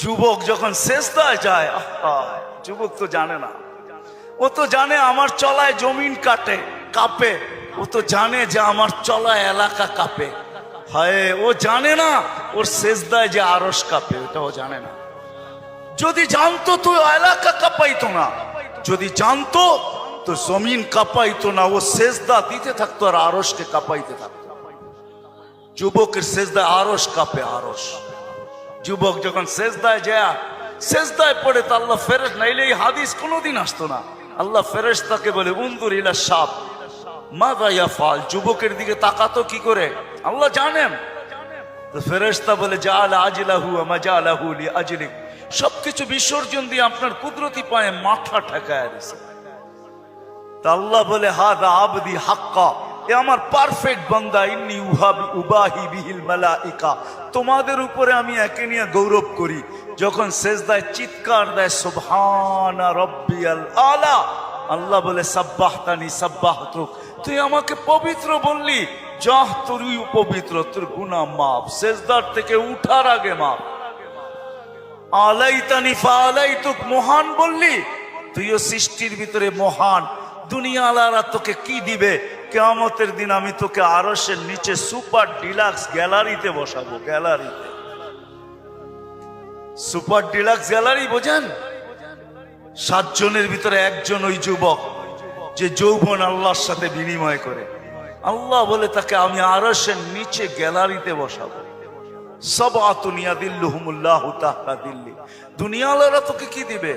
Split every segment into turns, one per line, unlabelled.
যুবক যখন সেজদায় যায়, যুবক তো জানে না, ও তো জানে আমার চলায় জমিন কাঁপে, ও তো জানে যে আমার চলায় এলাকা কাঁপে। হায়, ও জানে না ওর সেজদায় যে আরশ কাঁপে, ওটা ও জানে না। যদি জানতো তো এলাকা কাঁপাইতো না, যদি জানতো তো জমিন কাঁপাইতো না, ও সেজদা দিতে থাকতো আর আরশকে কাঁপাইতে থাকতো। যুবকের সেজদায় আরশ কাঁপে, আরশ। যুবক যখন সেজদায় যায়, সেজদায় পড়ে তো আল্লাহ ফেরেশতা, নাইলে এই হাদিস কোনোদিন আসতো না। আল্লাহ ফেরেশতাকে বলে উনজুর ইলা শাব মাযা ইয়াফআল, যুবকের দিকে তাকাতো কি করে আল্লাহ জানেন। তো ফেরেশতা বলে জাআলা আজলাহু ওয়া মাজালাহু লিআজলিক, সবকিছু বিসর্জন দিয়ে আপনার কুদরতি পায়ে মাথা ঠেকায় দিয়েছে। তা আল্লাহ বলে হাযা আবদি হাক্কা, এ আমার পারফেক্ট বান্দা, ইন্নী উবাহি বিহিল মালাইকা, তোমাদের উপরে আমি একে নিয়ে গৌরব করি। যখন সেজদায় চিৎকার দেয় সুবহানা রাব্বিয়াল আলা, আল্লাহ বলে সাব্বাহতানি সাব্বাহতুক, তুই আমাকে পবিত্র বললি, যাহ তুই পবিত্র, তোর গুনাহ মাফ, সেজদার থেকে উঠার আগে মাফ। আলাইতানি ফাআলাইতুক, মহান বললি, তুইও সৃষ্টির ভিতরে মহান। দুনিয়াওয়ালারা তোকে কি দিবে? কিয়ামতের দিন আমি তোকে আরশের নিচে সুপার ডিলাক্স গ্যালারিতে বসাবো। গ্যালারিতে, সুপার ডিলাক্স গ্যালারি বোঝেন? 7 জনের ভিতরে একজন ওই যুবক যে যৌবন আল্লাহর সাথে বিনিময় করে। আল্লাহ বলে তাকে আমি আরশের নিচে গ্যালারিতে বসাবো। সাবআতুন ইয়াদিল্লুহুমুল্লাহু তাহতা দিল্লি। দুনিয়াওয়ালারা তোকে কি দিবে?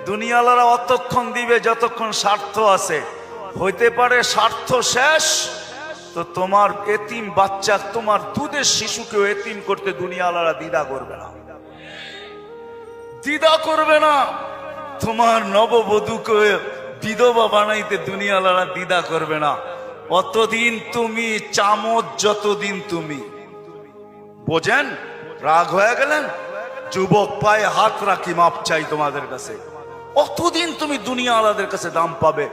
দুনিয়াওয়ালারা অতক্ষণ দিবে যতক্ষণ স্বার্থ আছে। হইতে পারে স্বার্থ শেষ তো তোমার এতিম বাচ্চা, তোমার দুধের শিশুকেও এতিম করতে দুনিয়াওয়ালারা দ্বিধা করবে না, দ্বিধা করবে না। তোমার নববধূকে বিধবা বানাইতে দুনিয়াওয়ালারা দ্বিধা করবে না। অতদিন তুমি চামচ, যতদিন তুমি বোঝেন। রাগ হয়ে গেলেন? যুবক পায়ে হাত রাখি, মাপ চাই তোমাদের কাছে। অতদিন তুমি দুনিয়াওয়ালাদের কাছে দাম পাবে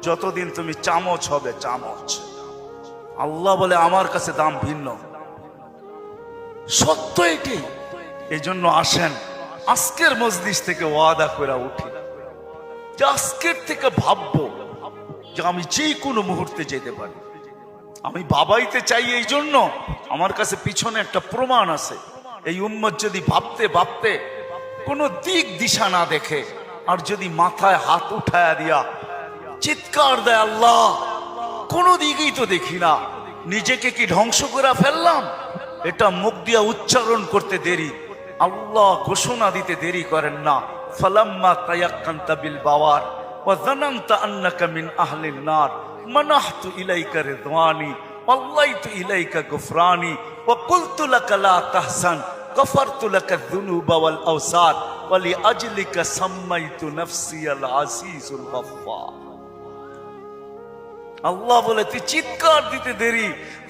যতদিন তুমি চামচ হবে, চামচ। আল্লাহ বলে আমার কাছে দাম ভিন্ন, সত্য এটি। এই জন্য আসেন আজকের মজলিস থেকে ওয়াদা করে উঠি যে আজকের থেকে ভাববো যে আমি যে কোনো মুহূর্তে যেতে পারি। আমি বাবাইতে চাই, এই জন্য আমার কাছে পিছনে একটা প্রমাণ আছে। এই উম্মত যদি ভাবতে ভাবতে কোনো দিক দিশা না দেখে আর যদি মাথায় হাত উঠায়া দিয়া চিৎকার দেয় আল্লাহ, কোনো দিকেই তো দেখি না, নিজেকে কি ধ্বংস করে ফেললাম? এটা মুখ দিয়া উচ্চারণ করতে দেরি, আল্লাহ ঘোষণা দিতে দেরি করেন না। ফালাম্মা তায়াক্কানতা বিল বাওয়ার ওয়া যানানতা আন্নাকা মিন আহলিন নার মানাহতু ইলাইকা রিদওয়ানি ওয়াল্লাইতু ইলাইকা গুফরানি ওয়া কুলতু লাকা লা তাহসান গফারতু লাকা যুনুবা ওয়াল আওসার ওয়া লিআজলিকা সাম্মাইতু নাফসি আল আজিজুল গফফার। আল্লাহ বলে তুই চিৎকার দিতে দেরি,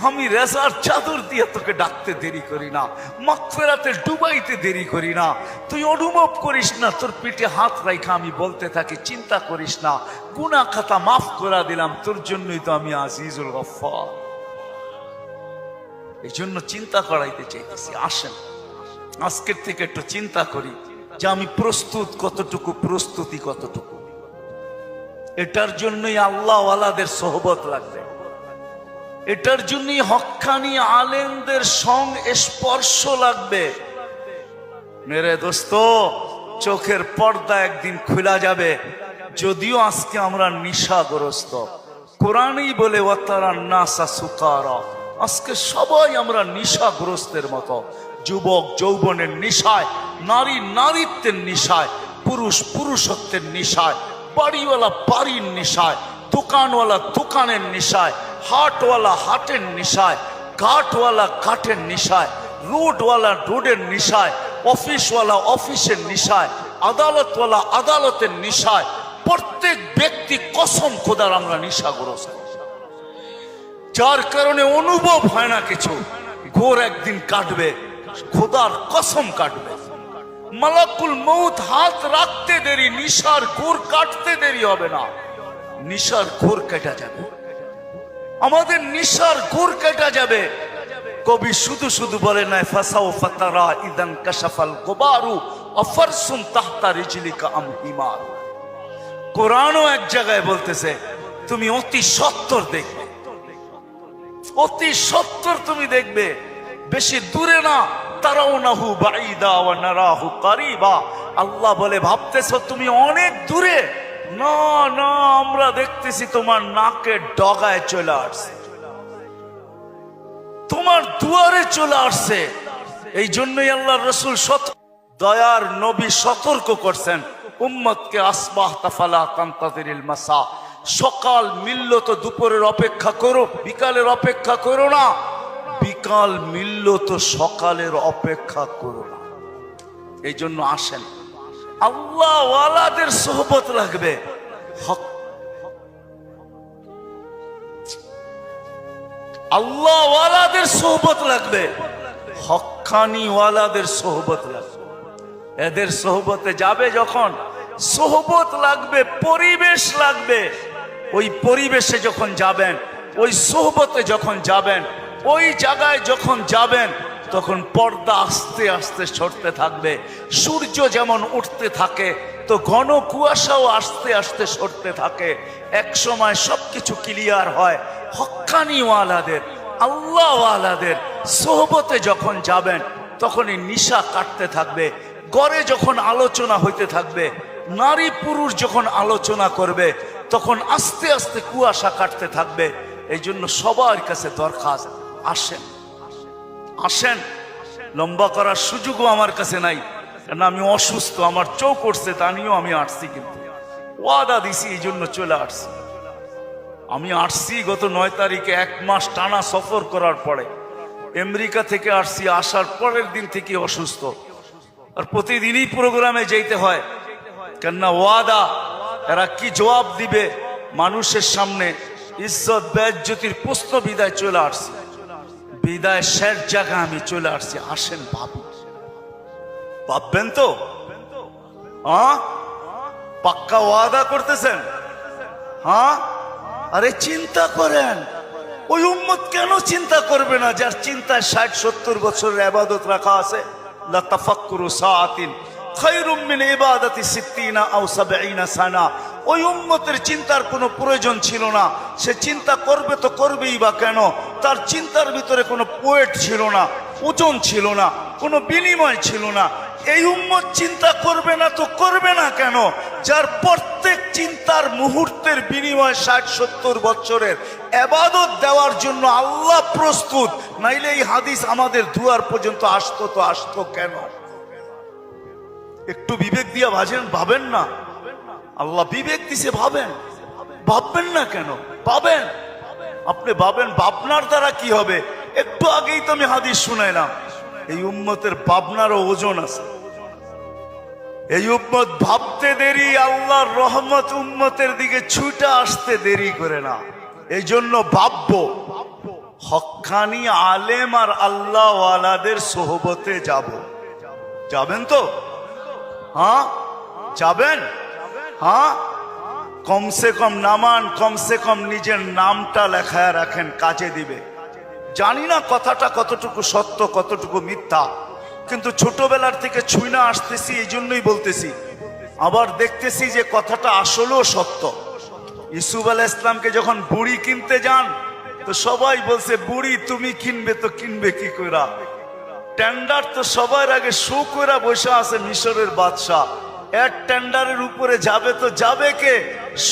আমি রেজার চাদর দিয়ে তোকে ডাকতে দেরি করি না, মাগফিরাতে ডুবাইতে দেরি করি না। তুই অনুভব করিস না, তোর পিঠে হাত রাখা আমি বলতে থাকি চিন্তা করিস না, গুনাহ খাতা মাফ করে দিলাম, তোর জন্যই তো আমি আজিজুল গফফার। এই জন্য চিন্তা করাইতে চাইতেছি। আসেন আজকের থেকে একটু চিন্তা করি যে আমি প্রস্তুত কতটুকু, প্রস্তুতি কতটুকু। এটার জন্যই আল্লাহ ওয়ালাদের সোহবত লাগবে, এটার জন্যই হক্কানি আলেমদের সঙ্গ স্পর্শ লাগবে। মেরে দোস্ত, চোখের পর্দা একদিন খোলা যাবে। যদিও আজকে আমরা নিশাগ্রস্ত, কোরআনই বলে ওয়াতারান নাসা সুকারা, আজকে সবাই আমরা নিশাগ্রস্তের মতো। যুবক যৌবনের নিশায়, নারী নারীত্বের নিশায়, পুরুষ পুরুষত্বের নিশায়, বাড়িওয়ালা বাড়ির নিশায়, দোকানওয়ালা দোকানের নিশায়, হাটওয়ালা হাটের নিশায়, ঘাটওয়ালা ঘাটের নিশায়, রোডওয়ালা রোডের নিশায়, অফিসওয়ালা অফিসের নিশায়, আদালতওয়ালা আদালতের নিশায়। প্রত্যেক ব্যক্তি কসম খোদার আমরা নিশাগ্রস্ত, যার কারণে অনুভব হয় না কিছু। ঘোর একদিন কাটবে, খোদার কসম কাটবে। মালাকুল মউত হাত রাখতে দেরি, নিশার ঘোর কাটতে দেরি হবে না, নিশার ঘোর কেটে যাবে, আমাদের নিশার ঘোর কেটে যাবে। কবি শুধু শুধু বলে নাই ফাসাও ফাতারা ইদান কাশাফাল গুবারু আফারসুন তাহতা রিজলিকা আম হিমার। কোরআনও এক জায়গায় বলতেছে তুমি অতি সত্তর দেখবে, অতি সত্তর তুমি দেখবে, বেশি দূরে না। তারাউনাহু বাঈদা ওয়া নারাহু কারীবা। আল্লাহ বলে ভাবতেছো তুমি অনেক দূরে, না না, আমরা দেখতেছি তোমার নাকের ডগায় চলে আসছে, তোমার দুয়ারে চলে আসছে। এই জন্যই আল্লাহর রাসূল দয়ার নবী সতর্ক করছেন উম্মতকে, আসবাহতা ফালা তানতাযিরিল মাসা। সকাল মিলল তো দুপুরের অপেক্ষা করো, বিকালের অপেক্ষা করো না। বিকাল মিলল তো সকালের অপেক্ষা করো না। এই জন্য আসেন, আল্লাহ ওয়ালাদের সোহবত লাগবে, আল্লাহ ওয়ালাদের সোহবত লাগবে, হক্কানি ওয়ালাদের সোহবত লাগবে। এদের সোহবতে যাবে যখন, সোহবত লাগবে, পরিবেশ লাগবে। ওই পরিবেশে যখন যাবেন, ওই সোহবতে যখন যাবেন, ওই জায়গায় যখন যাবেন, তখন পর্দা আস্তে আস্তে সরতে থাকবে। সূর্য যেমন উঠতে থাকে তো ঘন কুয়াশাও আস্তে আস্তে সরতে থাকে। এক সময় সবকিছু ক্লিয়ার হয়। হক্কানি ওয়ালাদের, আল্লাহ ওয়ালাদের সোহবতে যখন যাবেন, তখনই নিশা কাটতে থাকবে। ঘরে যখন আলোচনা হইতে থাকবে, নারী পুরুষ যখন আলোচনা করবে, তখন আস্তে আস্তে কুয়াশা কাটতে থাকবে। এই জন্য সবার কাছে দরখাস্ত, আসেন আসেন। লম্বা করার সুযোগও আমার কাছে নাই, কারণ আমি অসুস্থ, আমার চোখ করছে, তা নিয়েও আমি আসছি, কিন্তু ওয়াদা দিছি এই জন্য চলে আসছি। আমি আসছি গত 9 তারিখে, 1 মাস টানা সফর করার পরে আমেরিকা থেকে আসছি। আসার পরের দিন থেকে অসুস্থ, আর প্রতিদিনই প্রোগ্রামে যেতে হয়, কেননা ওয়াদা। এরা কি জবাব দিবে মানুষের সামনে? ইজ্জত বেজ্জতির প্রশ্ন বিদায় চলে আসছে, বিদায় শেষ জায়গা আমি চলে আসছি। আসেন ভাবি, ভাববেন তো? পাক্কা ওয়াদা করতেছেন? হ্যাঁ, আরে চিন্তা করেন। ওই উম্মত কেন চিন্তা করবে না, যার চিন্তায় 60-70 বছরের ইবাদত রাখা আছে? লা তাফাক্কুরু সাআতিন খায়রুম মিন ইবাদাতি 60 আও 70 সানা। ওই উম্মতের চিন্তার কোনো প্রয়োজন ছিল না। সে চিন্তা করবে তো করবেই বা কেন? তার চিন্তার ভিতরে কোনো পোয়েট ছিল না, ওজন ছিল না, কোনো বিনিময় ছিল না। এই উম্মত চিন্তা করবে না তো করবে না কেন? যার প্রত্যেক চিন্তার মুহূর্তের বিনিময় 60-70 বছরের ইবাদত দেওয়ার জন্য আল্লাহ প্রস্তুত। নাইলে এই হাদিস আমাদের দুয়ার পর্যন্ত আসতো তো আসতো কেন? একটু বিবেক দিয়া ভাবেন না? আল্লাহ বিবেক দিছে, ভাবেন। ভাববেন না কেন? ভাবেন, আপনি ভাবেন। ভাবনার দ্বারা কি হবে? একটু আগেই তো আমি হাদিস শুনাইলাম, এই উম্মতের ভাবনারও ওজন আছে। এই উম্মত ভাবতে দেরি, আল্লাহর রহমত উম্মতের দিকে ছুটে আসতে দেরি করে না। এই জন্য ভাববো, হক্কানি আলেম আর আল্লাহ ওয়ালাদের সোহবতে যাব। যাবেন তো? হ্যাঁ যাবেন? হ্যাঁ, কমসে কম নামান, কমসে কম নিজের নামটা লেখায় রাখেন, কাজে দিবে। জানি না কথাটা কতটুকু সত্য কতটুকু মিথ্যা, কিন্তু ছোটবেলার থেকে ছুঁইনা আসতেছি, এই জন্যই বলতেছি। আবার দেখতেছি যে কথাটা আসলেও সত্য। ইউসুফ আলাইহিস সালামকে যখন বুড়ি কিনতে যান, তো সবাই বলছে বুড়ি তুমি কিনবে তো কিনবে কি কইরা? টেন্ডার তো সবার আগে শো কইরা বসে আছে মিশরের বাদশাহ। এর টেন্ডারের উপরে যাবে তো যাবে কে?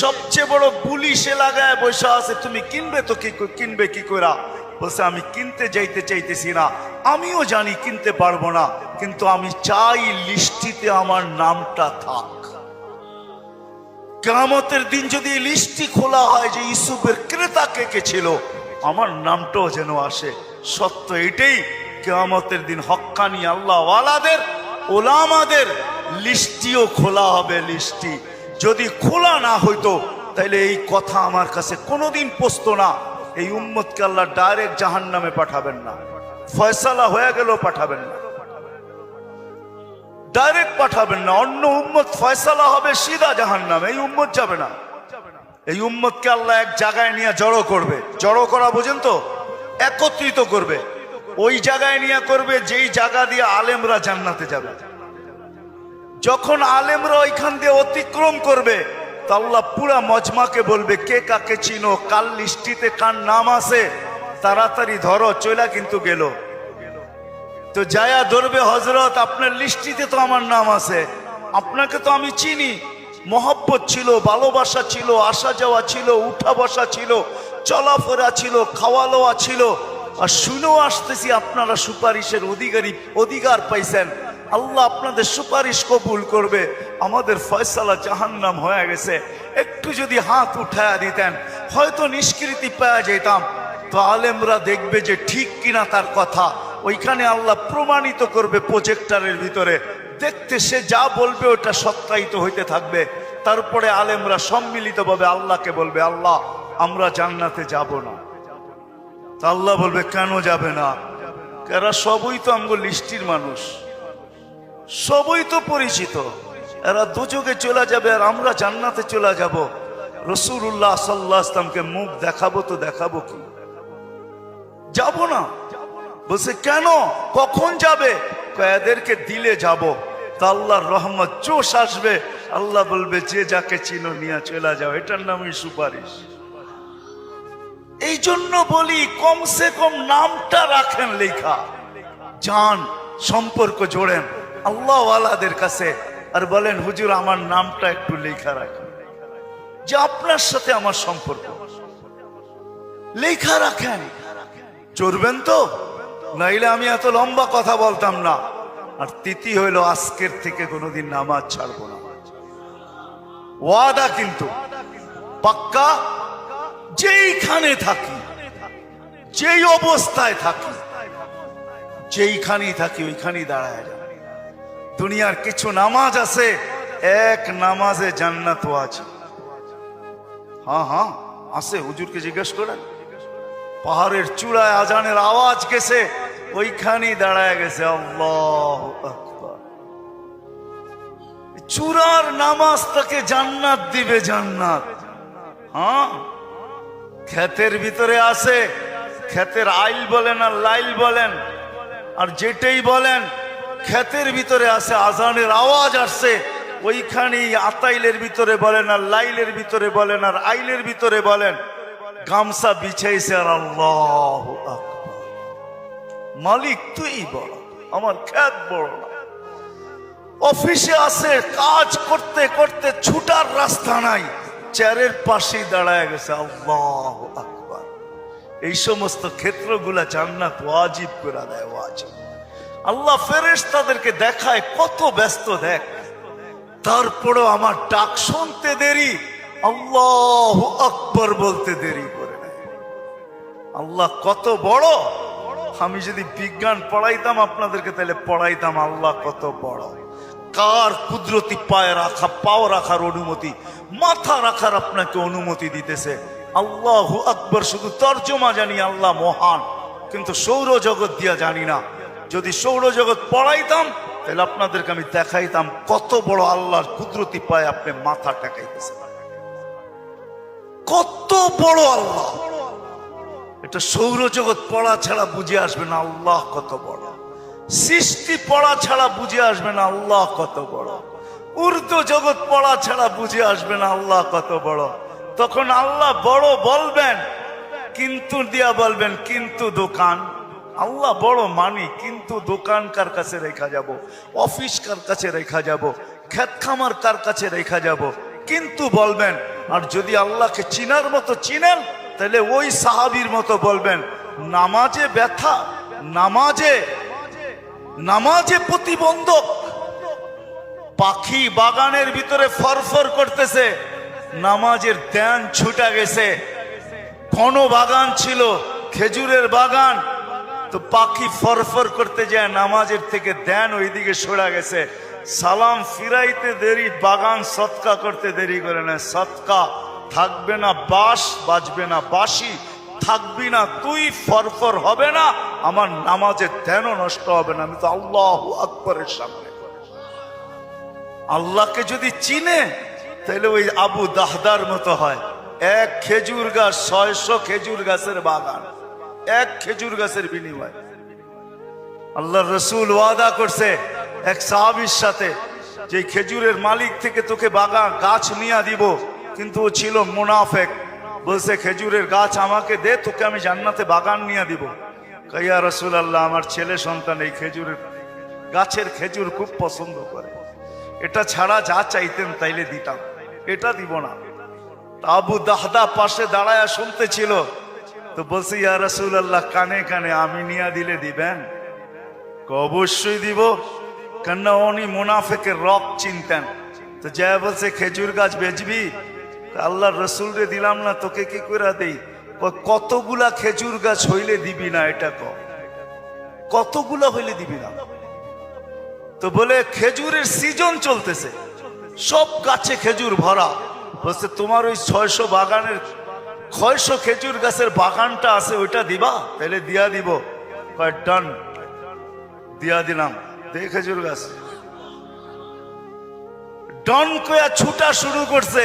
সবচেয়ে বড় পুলিশে লাগায় বসে আছে, তুমি কিনবে তো কিনবে কি কইরা? বলছে আমি কিনতে যাইতে চাইতেছি না, আমিও জানি কিনতে পারবো না, কিন্তু আমি চাই লিস্টিতে আমার নামটা থাক। কিয়ামতের দিন যদি লিস্টি খোলা হয় যে ইউসুফের ক্রেতা কে কে ছিল, আমার নামটাও যেন আসে। সত্য এটাই, কিয়ামতের দিন হক্কানি আল্লাহ ওয়ালাদের, ওলামাদের লিস্টিও খোলা হবে। লিস্টি যদি খোলা না হইতো, তাইলে এই কথা আমার কাছে কোনোদিন পৌঁছতো না। এই উম্মতকে আল্লাহ ডাইরেক্ট জাহান্নামে পাঠাবেন না, ফয়সালা হয়ে গেল পাঠাবেন না, ডাইরেক্ট পাঠাবেন না। অন্য উম্মত ফয়সালা হবে সিধা জাহান্নামে, এই উম্মত যাবে না। এই উম্মতকে আল্লাহ এক জায়গায় নিয়ে জড়ো করবে। জড়ো করা বোঝেন তো? একত্রিত করবে। ওই জায়গায় নিয়ে করবে যেই জায়গা দিয়ে আলেমরা জান্নাতে যাবে। যখন আলেমরা ওইখান দিয়ে অতিক্রম করবে তো আল্লাহ পুরা মজমাকে বলবে, কে কাকে চিনো, কাল লিস্টিতে কার নাম আছে, তাড়াতাড়ি ধরো, চলা কিন্তু গেল। তো যায়া ধরবে, হযরত আপনার লিস্টিতে তো আমার নাম আছে, আপনাকে তো আমি চিনি, মহব্বত ছিল, ভালোবাসা ছিল, আসা যাওয়া ছিল, উঠা বসা ছিল, চলাফেরা ছিল, খাওয়া লওয়া ছিল, আর শুনেও আসতেছি আপনারা সুপারিশের অধিকার পাইছেন, আল্লাহ আপনাদের সুপারিশ কবুল করবে, আমাদের ফয়সালা জাহান্নাম হয়ে গেছে, একটু যদি হাত উঠায়া দিতেন হয়তো নিষ্কৃতি পাওয়া যেতাম। তো আলেমরা দেখবে যে ঠিক কিনা তার কথা, ওইখানে আল্লাহ প্রমাণিত করবে প্রজেক্টরের ভিতরে, দেখতে সে যা বলবে ওটা সত্যায়িত হইতে থাকবে। তারপরে আলেমরা সম্মিলিতভাবে আল্লাহকে বলবে, আল্লাহ আমরা জান্নাতে যাব না। তা আল্লাহ বলবে, কেন যাবে না? এরা সবই তো আমগো লিস্টির মানুষ, সবই তো পরিচিত, এরা দুযোগে চলে যাবে আর আমরা জান্নাতে চলে যাব। রাসূলুল্লাহ সাল্লাল্লাহু আলাইহি ওয়াসাল্লামকে মুখ দেখাবো তো দেখাবো কি? যাব না। বলছে কেন, কখন যাবে? এদেরকে দিলে যাব, তা আল্লাহর রহমত জোশ আসবে, আল্লাহ বলবে যে যাকে চিনো নিয়ে চলে যাও, এটার নামই সুপারিশ। এই জন্য বলি কমসে কম নামটা রাখেন লেখা, যান সম্পর্ক জোড়েন আল্লাহ ওয়ালাদের কাছে, আর বলেন হুজুর আমার নামটা একটু লেখা রাখেন, যে আপনার সাথে আমার সম্পর্ক লেখা রাখেন। চড়বেন তো, নাইলে আমি এত লম্বা কথা বলতাম না। আর তিথি হইল আজকের থেকে কোনোদিন নামাজ ছাড়বো না, ওয়াদা কিন্তু পাক্কা। যেইখানে থাকি, যেই অবস্থায় থাকি, যেইখানেই থাকি ওইখানেই দাঁড়ায় যান। দুনিয়ার কিছু নামাজ আছে, এক নামাজে জান্নাত আছে। হ্যাঁ হ্যাঁ আছে, হুজুরকে জিজ্ঞেস করেন। পাহাড়ের চূড়ায় আজানের আওয়াজ গেছে, ওইখানেই দাঁড়ায় গেছে আল্লাহু আকবার। চূড়ার নামাজ তাকে জান্নাত দিবে, জান্নাত। হ্যাঁ, ক্ষেতের ভিতরে আছে, ক্ষেতের আইল বলেন আর লাইল বলেন আর যেটাই বলেন, ক্ষেতের ভিতরে আছে, আজানের আওয়াজ আসছে, ওইখানেই আতাইলের ভিতরে বলেন আর লাইলের ভিতরে বলেন আর আইলের ভিতরে বলেন, গামছা বিছাইছে আর আল্লাহু আকবার। মালিক তুই বড়, আমার ক্ষেত বড় না। অফিসে আছে, কাজ করতে করতে ছুটার রাস্তা নাই, চেয়ারের পাশেই দাঁড়ায় গেছে আল্লাহু আকবার। এই সমস্ত ক্ষেত্রগুলা জান্নাত ওয়াজিব করে দেয়, ওয়াজিব। আল্লাহ ফেরেশতাদেরকে দেখায় কত ব্যস্ত, দেখ, তারপরও আমার ডাক শুনতে দেরি, আল্লাহু আকবার বলতে দেরি করে নেয়। আল্লাহ কত বড়। আমি যদি বিজ্ঞান পড়াইতাম আপনাদেরকে, তাহলে পড়াইতাম আল্লাহ কত বড়। কার কুদরতি পায়ে রাখা, পাও রাখার অনুমতি, মাথা রাখার আপনাকে অনুমতি দিতেছে। আল্লাহু আকবার শুধু তর্জমা জানি, আল্লাহ মহান, কিন্তু সৌরজগৎ দিয়া জানি না। যদি সৌরজগৎ পড়াইতাম তাহলে আপনাদেরকে আমি দেখাইতাম কত বড় আল্লাহর কুদরতি পায়ে আপনি মাথা টেকাইতেছেন, কত বড় আল্লাহ। এটা সৌরজগৎ পড়া ছাড়া বুঝে আসবে না আল্লাহ কত বড়। সৃষ্টি পড়া ছাড়া বুঝে আসবে না আল্লাহ কত বড়। উর্দু জগৎ পড়া ছাড়া বুঝে আসবে না আল্লাহ কত বড়। তখন আল্লাহ বড় বলবেন, কিন্তু দিয়া বলবেন, কিন্তু দোকান। আল্লাহ বড় মানি, কিন্তু দোকান কার কাছে রেখা যাব, অফিস কার কাছে রেখা যাব, ক্ষেত খামার কার কাছে রেখা যাব, কিন্তু বলবেন। আর যদি আল্লাহকে চিনার মতো চিনেন, তাহলে ওই সাহাবীর মতো বলবেন, নামাজে ব্যথা, নামাজে প্রতিবন্ধক। পাখি বাগানের ভিতরে ফরফর করতেছে, নামাজের ধ্যান ছুটা গেছে। ঘন বাগান ছিল, খেজুরের বাগান, তো পাখি ফরফর করতে যায়, নামাজের থেকে ধ্যান ওইদিকে সরা গেছে। সালাম ফিরাইতে দেরি, বাগান সৎকা করতে দেরি করে না। সৎকা থাকবে না বাঁশ, বাজবে না বাঁশি, থাকবি না তুই, ফরফর হবে না, আমার নামাজের ধ্যানও নষ্ট হবে না। আমি তো আল্লাহু আকবারের সামনে। আল্লাহকে যদি চিনে তাহলে ওই আবু দাহদার মতো হয়। এক খেজুর গাছ, 600 খেজুর গাছের বাগান, এক খেজুর গাছের বিনিময়। আল্লাহর রাসূল ওয়াদা করছে এক সাহাবীর সাথে, যে খেজুরের মালিক থেকে তোকে বাগান গাছ নিয়ে দিব, কিন্তু ও ছিল মুনাফেক। বলছে খেজুরের গাছ আমাকে দে, তোকে আমি জান্নাতে বাগান নিয়ে দিব। ইয়া রাসূলুল্লাহ, আমার ছেলে সন্তান এই খেজুরের গাছের খেজুর খুব পছন্দ করে, এটা ছাড়া যা চাইতেন তাইলে দিতাম, এটা দিব না। আবু দাহদা পাশে দাঁড়ায়া শুনতেছিল, তো বলছে ইয়া রাসূলুল্লাহ, কানে কানে আমি নিয়ে দিলে দিবেন? অবশ্যই দিব, কেননা উনি মুনাফিকের রব চিনতেন। তো যা বলছে খেজুর গাছ বেচবি? আল্লাহর রসুল রে দিলাম না, তোকে কি করে দেই? কতগুলা খেজুর গাছ হইলে দিবি না, এটা কতগুলা হইলে দিবি না? তো বলে খেজুরের সিজন চলতেছে, সব গাছে খেজুর ভরা। বলছে তোমার ওই 600 বাগানের 600 খেজুর গাছের বাগানটা আছে, ওইটা দিবা? তাহলে দিয়া দিব। ডান, দিয়া দিলাম। দেখ খেজুর গাছ ডন কয়া ছুটা শুরু করছে,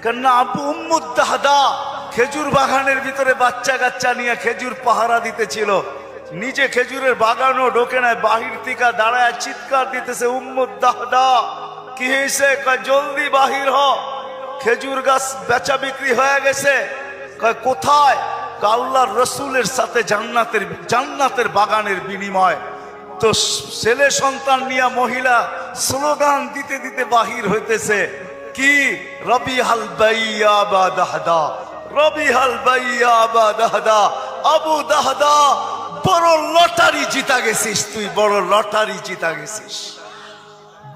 কেননা আবু উম্মুদ দাহদা খেজুর বাগানের ভিতরে বাচ্চা কাচ্চা নিয়ে খেজুর পাহারা দিতেছিল, নিজে খেজুরের বাগানও ঢোকে নাই, বাহির থেকে দাঁড়ায় চিৎকার দিতেছে, উম্মুদ দাহদা কি হয়েছে? কয় জলদি বাহির হ, খেজুর গাছ বেচা বিক্রি হয়ে গেছে। কয় কোথায়? আল্লাহর রসুলের সাথে জান্নাতের বাগানের বিনিময়। তো ছেলে সন্তান নিয়ে মহিলা স্লোগান দিতে দিতে বাহির হইতেছে, কি? রবিহাল বাইয়া বা দাহদা, রবিহাল বাইয়া বা দাহদা। আবু দাহদা, বড় লটারি জিতা গেছিস তুই, বড় লটারি জিতা গেছিস।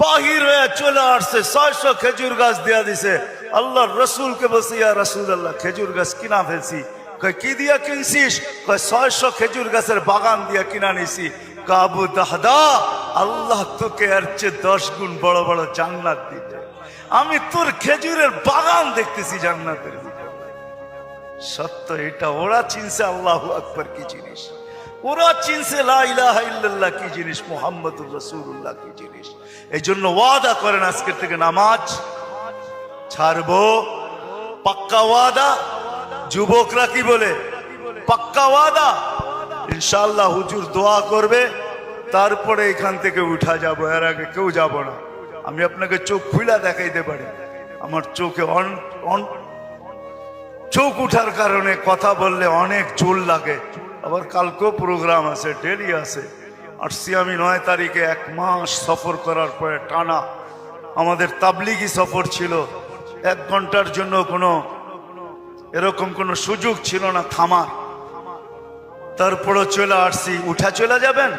বাহির হয়ে চলে আসছে, 600 খেজুর গাছ দেয়া দিছে। আল্লাহর রসুলকে বলছে, ইয়া রাসূলুল্লাহ, খেজুর গাছ কিনা ফেলছি। কয় কি দিয়া কিনছিস? কয় 600 খেজুর গাছের বাগান দিয়া কিনা নিছি। আবু দাহদা, আল্লাহ তোকে এর চেয়ে 10 গুণ বড় বড় জান্নাত দিবে। আমি তোর খেজুরের বাগান দেখতেছি জান্নাতের ভিতরে। সত্য এটা, ওরা চিনছে আল্লাহু আকবার কি জিনিস, ওরা চিনছে লা ইলাহা ইল্লাল্লাহ কি জিনিস, মুহাম্মদুর রাসূলুল্লাহ কি জিনিস। এই জন্য ওয়াদা করেন আজকের থেকে নামাজ ছাড়বো, পাক্কা ওয়াদা। যুবকরা কি বলে? পাক্কা ওয়াদা। ইনশাআল্লাহ হুজুর দোয়া করবে, তারপরে এখান থেকে উঠা যাব, এর আগে কেউ যাব না। আমি আপনাকে চোখ খুলা দেখাইতে পারি, আমার চোখে চোখ উঠার কারণে কথা বললে অনেক জোর লাগে। আবার কালকেও প্রোগ্রাম আছে, ডেলি আছে। আসছি আমি 9 তারিখে, 1 মাস সফর করার পরে টানা আমাদের তাবলিগি সফর ছিল। 1 ঘন্টার জন্য এরকম কোনো সুযোগ ছিল না থামার, তারপরও চলে আসছি। উঠা চলে যাবেন?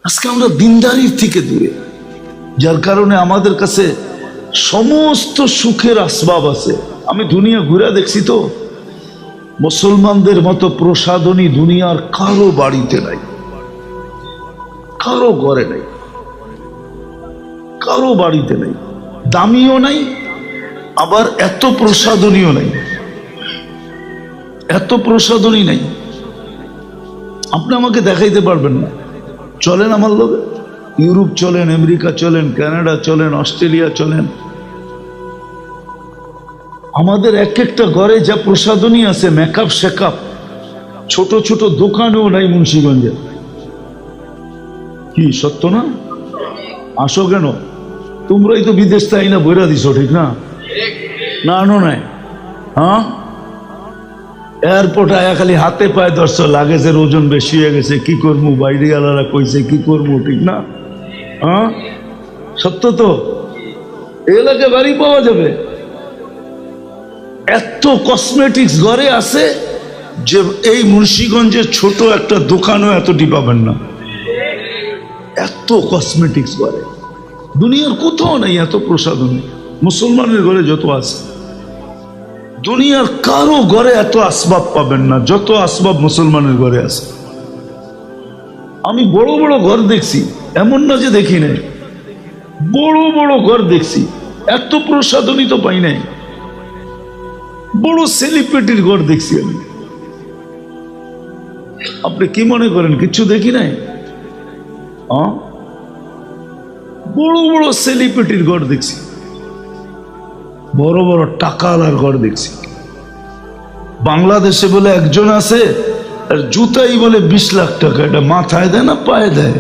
আজকে আমরা দিনদারির থেকে দূরে, যার কারণে আমাদের কাছে সমস্ত সুখের আসবাব আছে। আমি দুনিয়া ঘুরে দেখছি, তো মুসলমানদের মতো প্রসাদনী দুনিয়ার কারো বাড়িতে নাই, কারো ঘরে নাই, কারো বাড়িতে নাই। দামিও নাই, আবার এত প্রসাদনীয় নাই, এত প্রসাদনী নাই। আপনি আমাকে দেখাইতে পারবেন না। চলেন আমার লোক, ইউরোপ চলেন, আমেরিকা চলেন, কানাডা চলেন, অস্ট্রেলিয়া চলেন, আমাদের এক একটা ঘরে যা প্রসাদনী আছে, মেকআপ শেকআপ, ছোট ছোট দোকানেও নাই মুন্সিগঞ্জে। কি সত্য না? আসো কেন? তোমরাই তো বিদেশ তাই না বইরা দিছো, ঠিক না? না আনো নাই? হ্যাঁ, এয়ারপোর্ট আয়া খালি হাতে পায়ে ধরছো, লাগেজের ওজন বেশি হয়ে গেছে, কি করবো, বাইরে আলারা কইছে কি করবো, ঠিক না? হ্যাঁ, সত্য তো। এলাকায় বাড়ি পাওয়া যাবে, এত কসমেটিক্স ঘরে আছে যে এই মুন্সিগঞ্জের ছোট একটা দোকানও এতটি পাবেন না, এত কসমেটিক্স ঘরে। দুনিয়ার কোথাও নেই এত প্রসাধনী, মুসলমানের ঘরে যত আছে। দুনিয়ার কারো ঘরে এত আসবাব পাবেন না যত আসবাব মুসলমানের ঘরে আছে। আমি বড় বড় ঘর দেখছি, এমন না যে দেখি নাই, বড় বড় ঘর দেখছি, এত প্রসাধনী তো পাই নাই। বড় সেলিব্রিটির ঘর দেখছি আমি। আপনি কি মনে করেন কিচ্ছু দেখি নাই? বড় বড় সেলিব্রিটির ঘর দেখছি, বড় বড় টাকাওয়ালার ঘর দেখছি। বাংলাদেশে বলে একজন আছে, আর জুতাই বলে 20 লাখ টাকা। এটা মাথায় দেয় না পায়ে দেয়?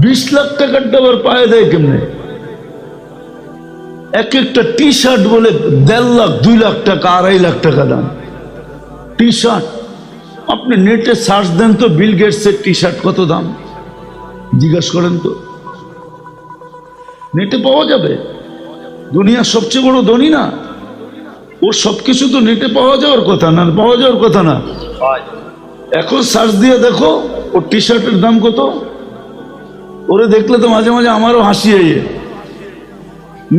20 লাখ টাকার আবার পায়ে দেয় কেমনে? এক একটা টি শার্ট বলে 1.5 লাখ 2 লাখ টাকা 2.5 লাখ টাকা দাম টি শার্ট। আপনি নেটে সার্চ দেন তো বিল গেটসের টি শার্ট কত দাম, জিজ্ঞাসা করেন তো, নেটে পাওয়া যাবে। দুনিয়ার সবচেয়ে বড় ধনী না, ওর সবকিছু তো নেটে পাওয়া যাওয়ার কথা না, পাওয়া যাওয়ার কথা না। এখন সার্চ দিয়ে দেখো ওর টি শার্টের দাম কত। ওরে দেখলে তো মাঝে মাঝে আমারও হাসি আইয়ে,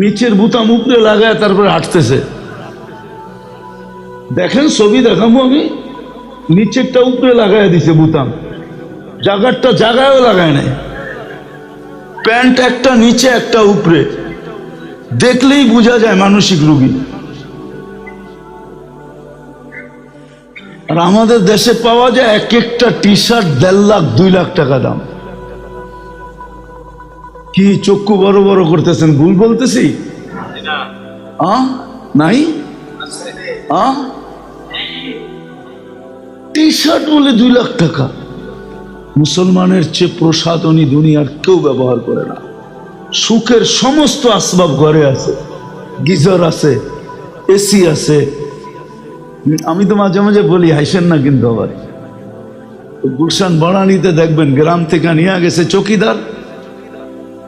নিচের বুতাম উপরে লাগায় তারপরে হাঁটতেছে। দেখেন ছবি দেখাবো আমি, নিচেরটা উপরে লাগায় দিছে বুতাম, জায়গাটা জায়গায়ও লাগায় নাই। প্যান্ট একটা নিচে একটা উপরে, দেখলেই বোঝা যায় মানসিক রোগী। আর আমাদের দেশে পাওয়া যায় এক একটা টি শার্ট 1.5 লাখ 2 লাখ টাকা দাম। কি চক্ষু বড় বড় করতেছেন, ভুল বলতেছি? নাই টি শার্ট বলে 2 লাখ টাকা। মুসলমানের চেয়ে প্রসাধনী দুনিয়ার কেউ ব্যবহার করে না। সুখের সমস্ত আসবাব ঘরে আছে, গিজার আছে, এসি আছে। আমি তো মাঝে মাঝে বলি, হাসেন না কিন্তু আবার, গুলশান বনানীতে দেখবেন গ্রাম থেকে নিয়ে গেছে চকিদার,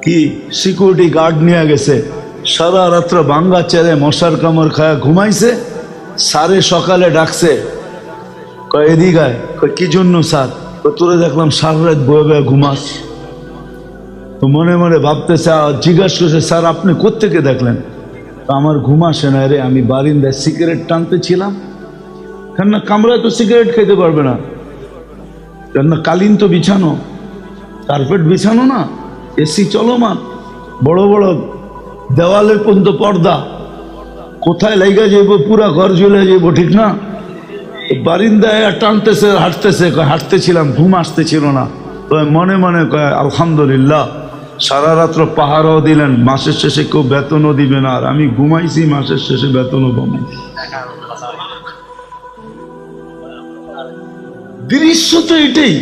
কি সিকিউরিটি গার্ড নিয়ে গেছে, সারা রাত্র ভাঙ্গা চেলে মশার কামড় খায়া ঘুমাইছে। স্যারে সকালে ডাকছে, কয় এদিকে আয়। কয় কি জন্য স্যার? তোরে দেখলাম সারা রাত বয়ে বয়ে ঘুমাস। তো মনে মনে ভাবতেছে, জিজ্ঞাসা করছে, স্যার আপনি কোত্থেকে দেখলেন? আমার ঘুম আসে না রে, আমি বারিন্দায় সিগারেট টানতেছিলাম। কেননা কামরায় তো সিগারেট খেতে পারবে না, কেননা কালিন তো বিছানো, কার্পেট বিছানো না, এসি চলমান, বড় বড় দেওয়ালের পর্যন্ত পর্দা, কোথায় লাইগা যাইব, পুরা ঘর জ্বলে যাইব, ঠিক না? বারিন্দায় টানতেছে, হাঁটতেছে, হাঁটতেছিলাম, ঘুম আসতেছিল না। তো মনে মনে কয় আলহামদুলিল্লাহ, সারা রাত্র পাহারাও দিলেন, মাসের শেষে কেউ বেতনও দিবে না, আর আমি ঘুমাইছি, মাসের শেষে বেতনও পাবো। দৃশ্য তো এটাই,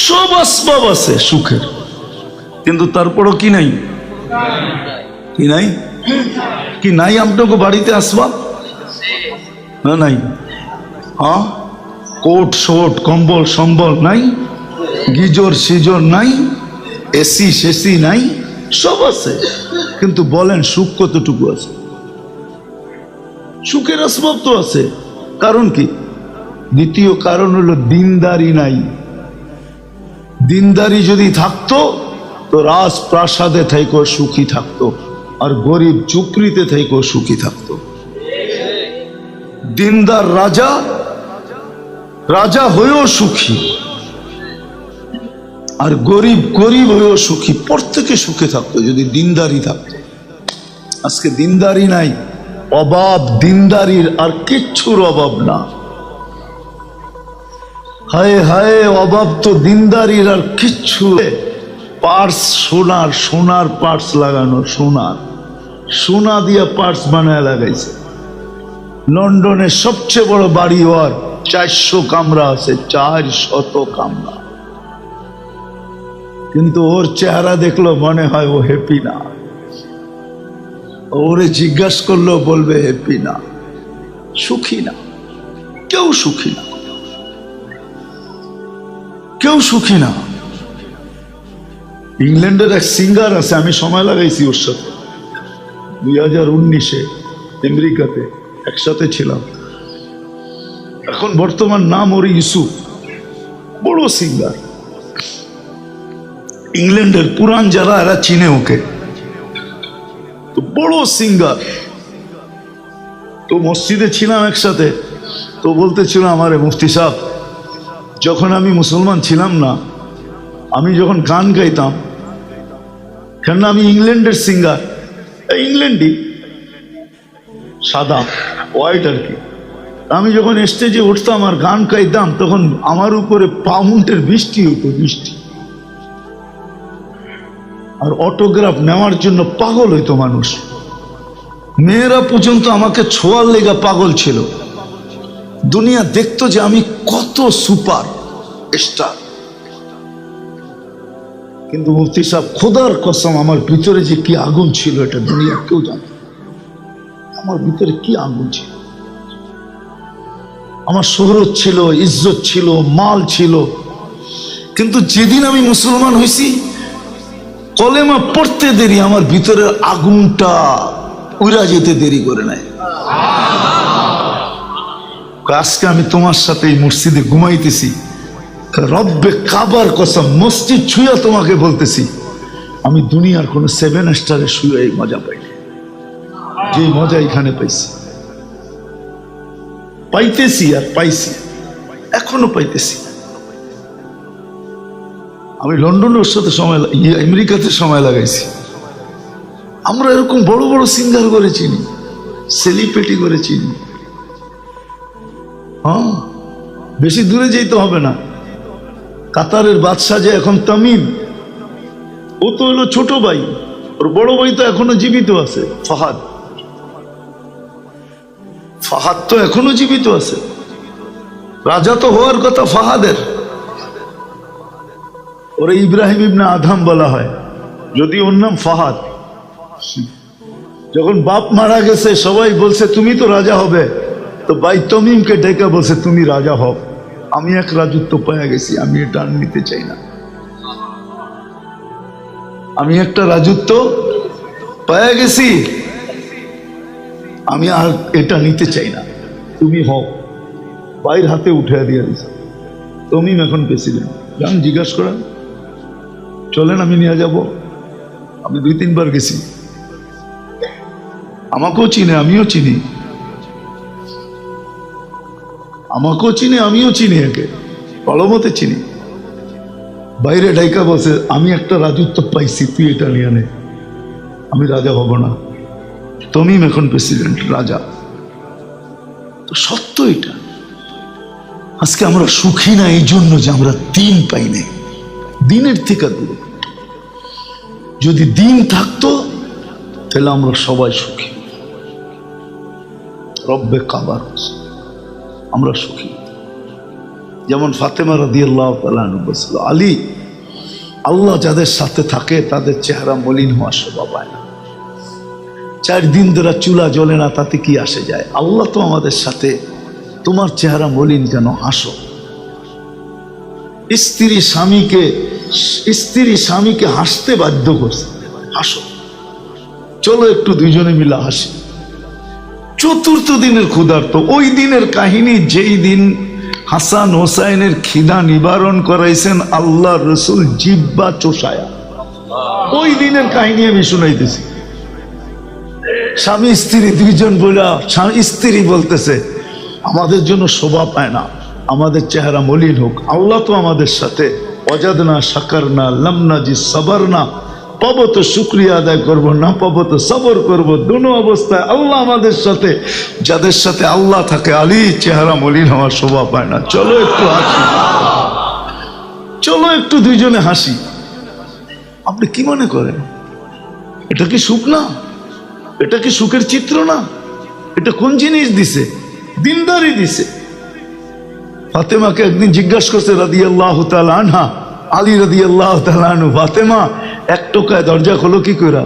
সব আসবাব আছে সুখের, কিন্তু তারপরও কি নাই, কি নাই, কি নাই আপনাকে বাড়িতে আসবাব না? নাই। হ্যাঁ, কোট শোট কম্বল সম্বল নাই, গিজর সিজর নাই, এসি সেসি নাই, সব আছে, কিন্তু বলেন সুখ কতটুকু আছে? সুখের আসবাব তো আছে, কারণ কি? দ্বিতীয় কারণ হলো দিনদারি নাই। দিনদারি যদি থাকতো তো রাজপ্রাসাদে থেকেও সুখী থাকতো, আর গরিব চুকরিতে থেকেও সুখী থাকতো। দিনদার রাজা, রাজা হয়েও সুখী, আর গরিব গরিব হয়েও সুখী, প্রত্যেকে সুখে থাকতো যদি দিনদারি থাকতো। আজকে দিনদারি নাই, অভাব দিনদারির, আর কিচ্ছুর অভাব না। হায় হায়, অভাব তো দিনদারির আর কিচ্ছু। পার্স সোনার, সোনার পার্স লাগানো, সোনার, সোনা দিয়া পার্স বানায় লাগাইছে। লন্ডনের সবচেয়ে বড় বাড়ি ওর, 400 কামরা আছে, 400 কামরা, কিন্তু ওর চেহারা দেখলো মনে হয় ও হ্যাপি না। ওরে জিজ্ঞাসা করলো বলবে হ্যাপি না, সুখী না, কেউ সুখী না, কেউ সুখী না। ইংল্যান্ডের এক সিঙ্গার আছে, আমি সময় লাগাইছি ওর সাথে, 2019-এ আমেরিকাতে একসাথে ছিলাম। এখন বর্তমান নাম ওর ইউসুফ, বড় সিঙ্গার। ইংল্যান্ডের পুরান যারা এরা চিনে ওকে, তো বড় সিঙ্গার। তো মসজিদে ছিলাম একসাথে, তো বলতেছিল আমারে, মুফতি সাহেব, যখন আমি মুসলমান ছিলাম না, আমি যখন গান গাইতাম, কেন আমি ইংল্যান্ডের সিঙ্গার, ইংল্যান্ডই, সাদা হোয়াইট আর কি, আমি যখন স্টেজে উঠতাম আর গান গাইতাম, তখন আমার উপরে পাউন্ডের বৃষ্টি হতো, বৃষ্টি। আর অটোগ্রাফ নেওয়ার জন্য পাগল হইতো মানুষ, মেয়েরা পর্যন্ত আমাকে ছোঁয়ার লেগা পাগল ছিল। দুনিয়া দেখতো যে আমি কত সুপার স্টার। কিন্তু মুফতি সাহেব, খোদার কসম, আমার ভিতরে যে কি আগুন ছিল এটা দুনিয়া কেউ জানে না। আমার ভিতরে কি আগুন ছিল। আমার শোহরত ছিল, ইজ্জত ছিল, মাল ছিল, কিন্তু যেদিন আমি মুসলমান হয়েছি কলেমা পড়তে দেরি আমার ভিতরের আগুনটা উড়া যেতে দেরি করে নাই। আজকে আমি তোমার সাথে এই মসজিদে ঘুমাইতেছি, রব্বে কাবার কসম, মসজিদ ছুঁয়া তোমাকে বলতেছি, আমি দুনিয়ার কোন 7 স্টারে শুয়ে এই মজা পাইনি, যে মজা এখানে পাইতেছি আর পাইছি, এখনো পাইতেছি। আমি লন্ডনের সাথে সময়, আমেরিকাতে সময় লাগাইছি। আমরা এরকম বড় বড় সিঙ্গার করে চিনি, সেলিব্রিটি করে চিনি। হ্যাঁ, বেশি দূরে যেতে হবে না। কাতারের বাদশাহ যে এখন তামিম, ও তো হলো ছোট ভাই, ওর বড় ভাই তো এখনো জীবিত আছে, ফাহাদ। ফাহাদ তো এখনো জীবিত আছে। রাজা তো হওয়ার কথা ফাহাদের। ওরে ইব্রাহিম ইবনে আদম বলা হয়, যদি ওর নাম ফাহাদ। যখন বাপ মারা গেছে সবাই বলছে তুমি তো রাজা হবে, তো ভাই তমিমকে ডেকে বলছে তুমি রাজা হও, আমি এক রাজত্ব পেয়ে গেছি, আমি এটা আর নিতে চাই না। আমি একটা রাজত্ব পেয়ে গেছি, আমি আর এটা নিতে চাই না, তুমি হও। ভাইয়ের হাতে উঠে দিয়ে দিছে, তমিম এখন প্রেসিডেন্ট। যান জিজ্ঞাসা করেন, চলেন আমি নিয়ে যাব। আমি 2-3 বার গেছি, আমাকেও চিনে, আমিও চিনি, আমাকেও চিনে, আমিও চিনি, একে ভালোমতে চিনি। বাইরে ডাইকা বসে, আমি একটা রাজত্ব পাইছি, তুই এটা নিয়ে নে, আমি রাজা হব না। তমিম এখন প্রেসিডেন্ট, রাজা। তো সত্য এটা। আজকে আমরা সুখী না এই জন্য যে আমরা দিন পাই নাই, দিনের থেকে দূরে। যদি দিন থাকতো তাহলে আমরা সবাই সুখী, রব্বে কাবার আমরা সুখী। যেমন ফাতেমা রাদিয়াল্লাহু তাআলা আনহা বলছিল, আলী, আল্লাহ যাদের সাথে থাকে তাদের চেহারা মলিন হওয়া শোভা পায় না। 4 দিন ধরে চুলা জ্বলে না, তাতে কি আসে যায়? আল্লাহ তো আমাদের সাথে, তোমার চেহারা মলিন কেন, হাসো। স্ত্রী স্বামীকে হাসতে বাধ্য করছে, হাসো, চলো একটু দুইজনে মিলে হাসি। 4th দিনের ক্ষুধার্ত, ওই দিনের কাহিনী, যেই দিন হাসান হোসাইনের খিদা নিবারণ করাইছেন আল্লাহ রসুল জিব্বা চোষায়া, ওই দিনের কাহিনী আমি শুনাইতেছি। স্বামী স্ত্রী 2জন বলে, স্ত্রী বলতেছে আমাদের জন্য শোভা পায় না, আমাদের চেহারা মলিন হোক। আল্লাহ তো আমাদের সাথে, অজাদনা শাকারনা লামনাজি সাবারনা, পাবো তো শুকরিয়া আদায় করবো, না পাবো তো সবর করবো। দুনো অবস্থায় আল্লাহ আমাদের সাথে। যাদের সাথে আল্লাহ থাকে, আলী চেহারা মলিন হওয়ার শোভা পায় না। চলো একটু হাসি, চলো একটু দুইজনে হাসি। আপনি কি মনে করেন এটা কি সুখ না? এটা কি সুখের চিত্র না? এটা কোন জিনিস দিছে? দিনদারি দিছে। ফাতেমাকে একদিন জিজ্ঞাসা করছে রাদিয়াল্লাহু তাআলা আনহা, আলী রাদিয়াল্লাহু তাআলা আনহু, ফাতেমা 1 টোকায় দরজা খোলো কি করে?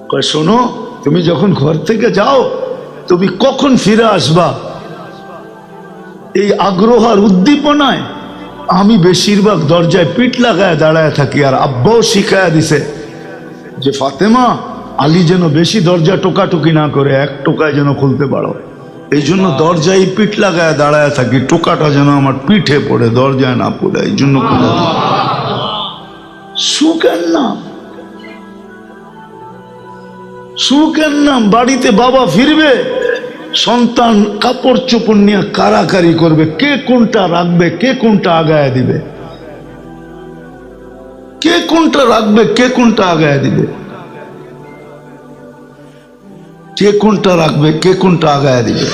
কয়, শোনো, তুমি যখন ঘর থেকে যাও তুমি কখন ফিরে আসবা, এই আগ্রহ আর উদ্দীপনায় আমি বেশিরভাগ দরজায় পিঠ লাগায় দাঁড়ায় থাকি। আর আব্বাও শিখায়া দিছে যে ফাতেমা, আলী যেন বেশি দরজা টোকাটুকি না করে, 1 টোকায় যেন খুলতে পারো। এই জন্য দরজায় পিঠ লাগায় দাঁড়ায় থাকি, টোকাটা যেন আমার পিঠে পড়ে, দরজায় না পড়ে, এই জন্য খুলে। সুখের নাম, সুখের নাম। বাড়িতে বাবা ফিরবে, সন্তান কাপড় চোপড় নিয়ে কারাকারি করবে, কে কোনটা রাখবে, কে কোনটা আগায় দিবে, কে কোনটা রাখবে, কে কোনটা আগায় দিবে, কে কোনটা রাখবে, কে কোনটা আগায় দিবে,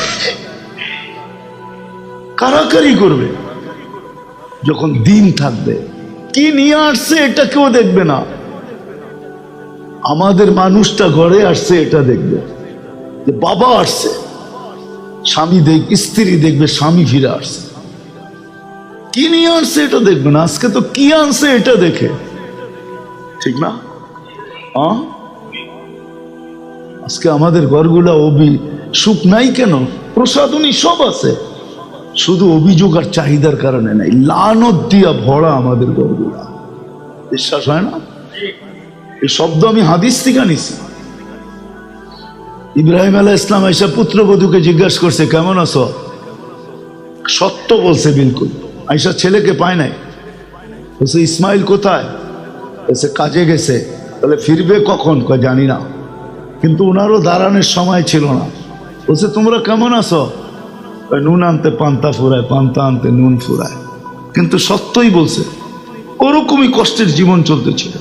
কারাকারি করবে। যখন দিন থাকবে, কি নিয়ে আসছে এটা কেউ দেখবে না, আমাদের মানুষটা ঘরে আসছে এটা দেখবে, যে বাবা আসছে। স্বামী স্ত্রী দেখবে স্বামী ফিরে আসছে। কি নিয়ে আনছে এটা দেখবে না, আজকে তো কি আনছে এটা দেখে, ঠিক না? আজকে আমাদের ঘরগুলা সুখ নাই কেন? প্রসাদনী সব আছে, শুধু অভিযোগ আর চাহিদার কারণে নাই। লানত দিয়া ভরা আমাদের ঘরগুলা, বিশ্বাস হয় না? এই শব্দ আমি হাদিস থেকে নিছি। ইব্রাহিম আলাইহিস সালাম আয়েশা পুত্রবধূকে জিজ্ঞাসা করছে, কেমন আছো? সত্য বলছে বিলকুল। আয়েশা ছেলেকে পায় নাই। বলছে ইসমাইল কোথায়? বলছে কাজে গেছে। তাহলে ফিরবে কখন? কয় জানি না। কিন্তু ওনারও দাঁড়ানোর সময় ছিল না। বলছে তোমরা কেমন আছো? নুন আনতে পান্তা ফুরায়, পান্তা আনতে নুন ফুরায়। কিন্তু সত্যই বলছে, ওরকমই কষ্টের জীবন চলতেছিল।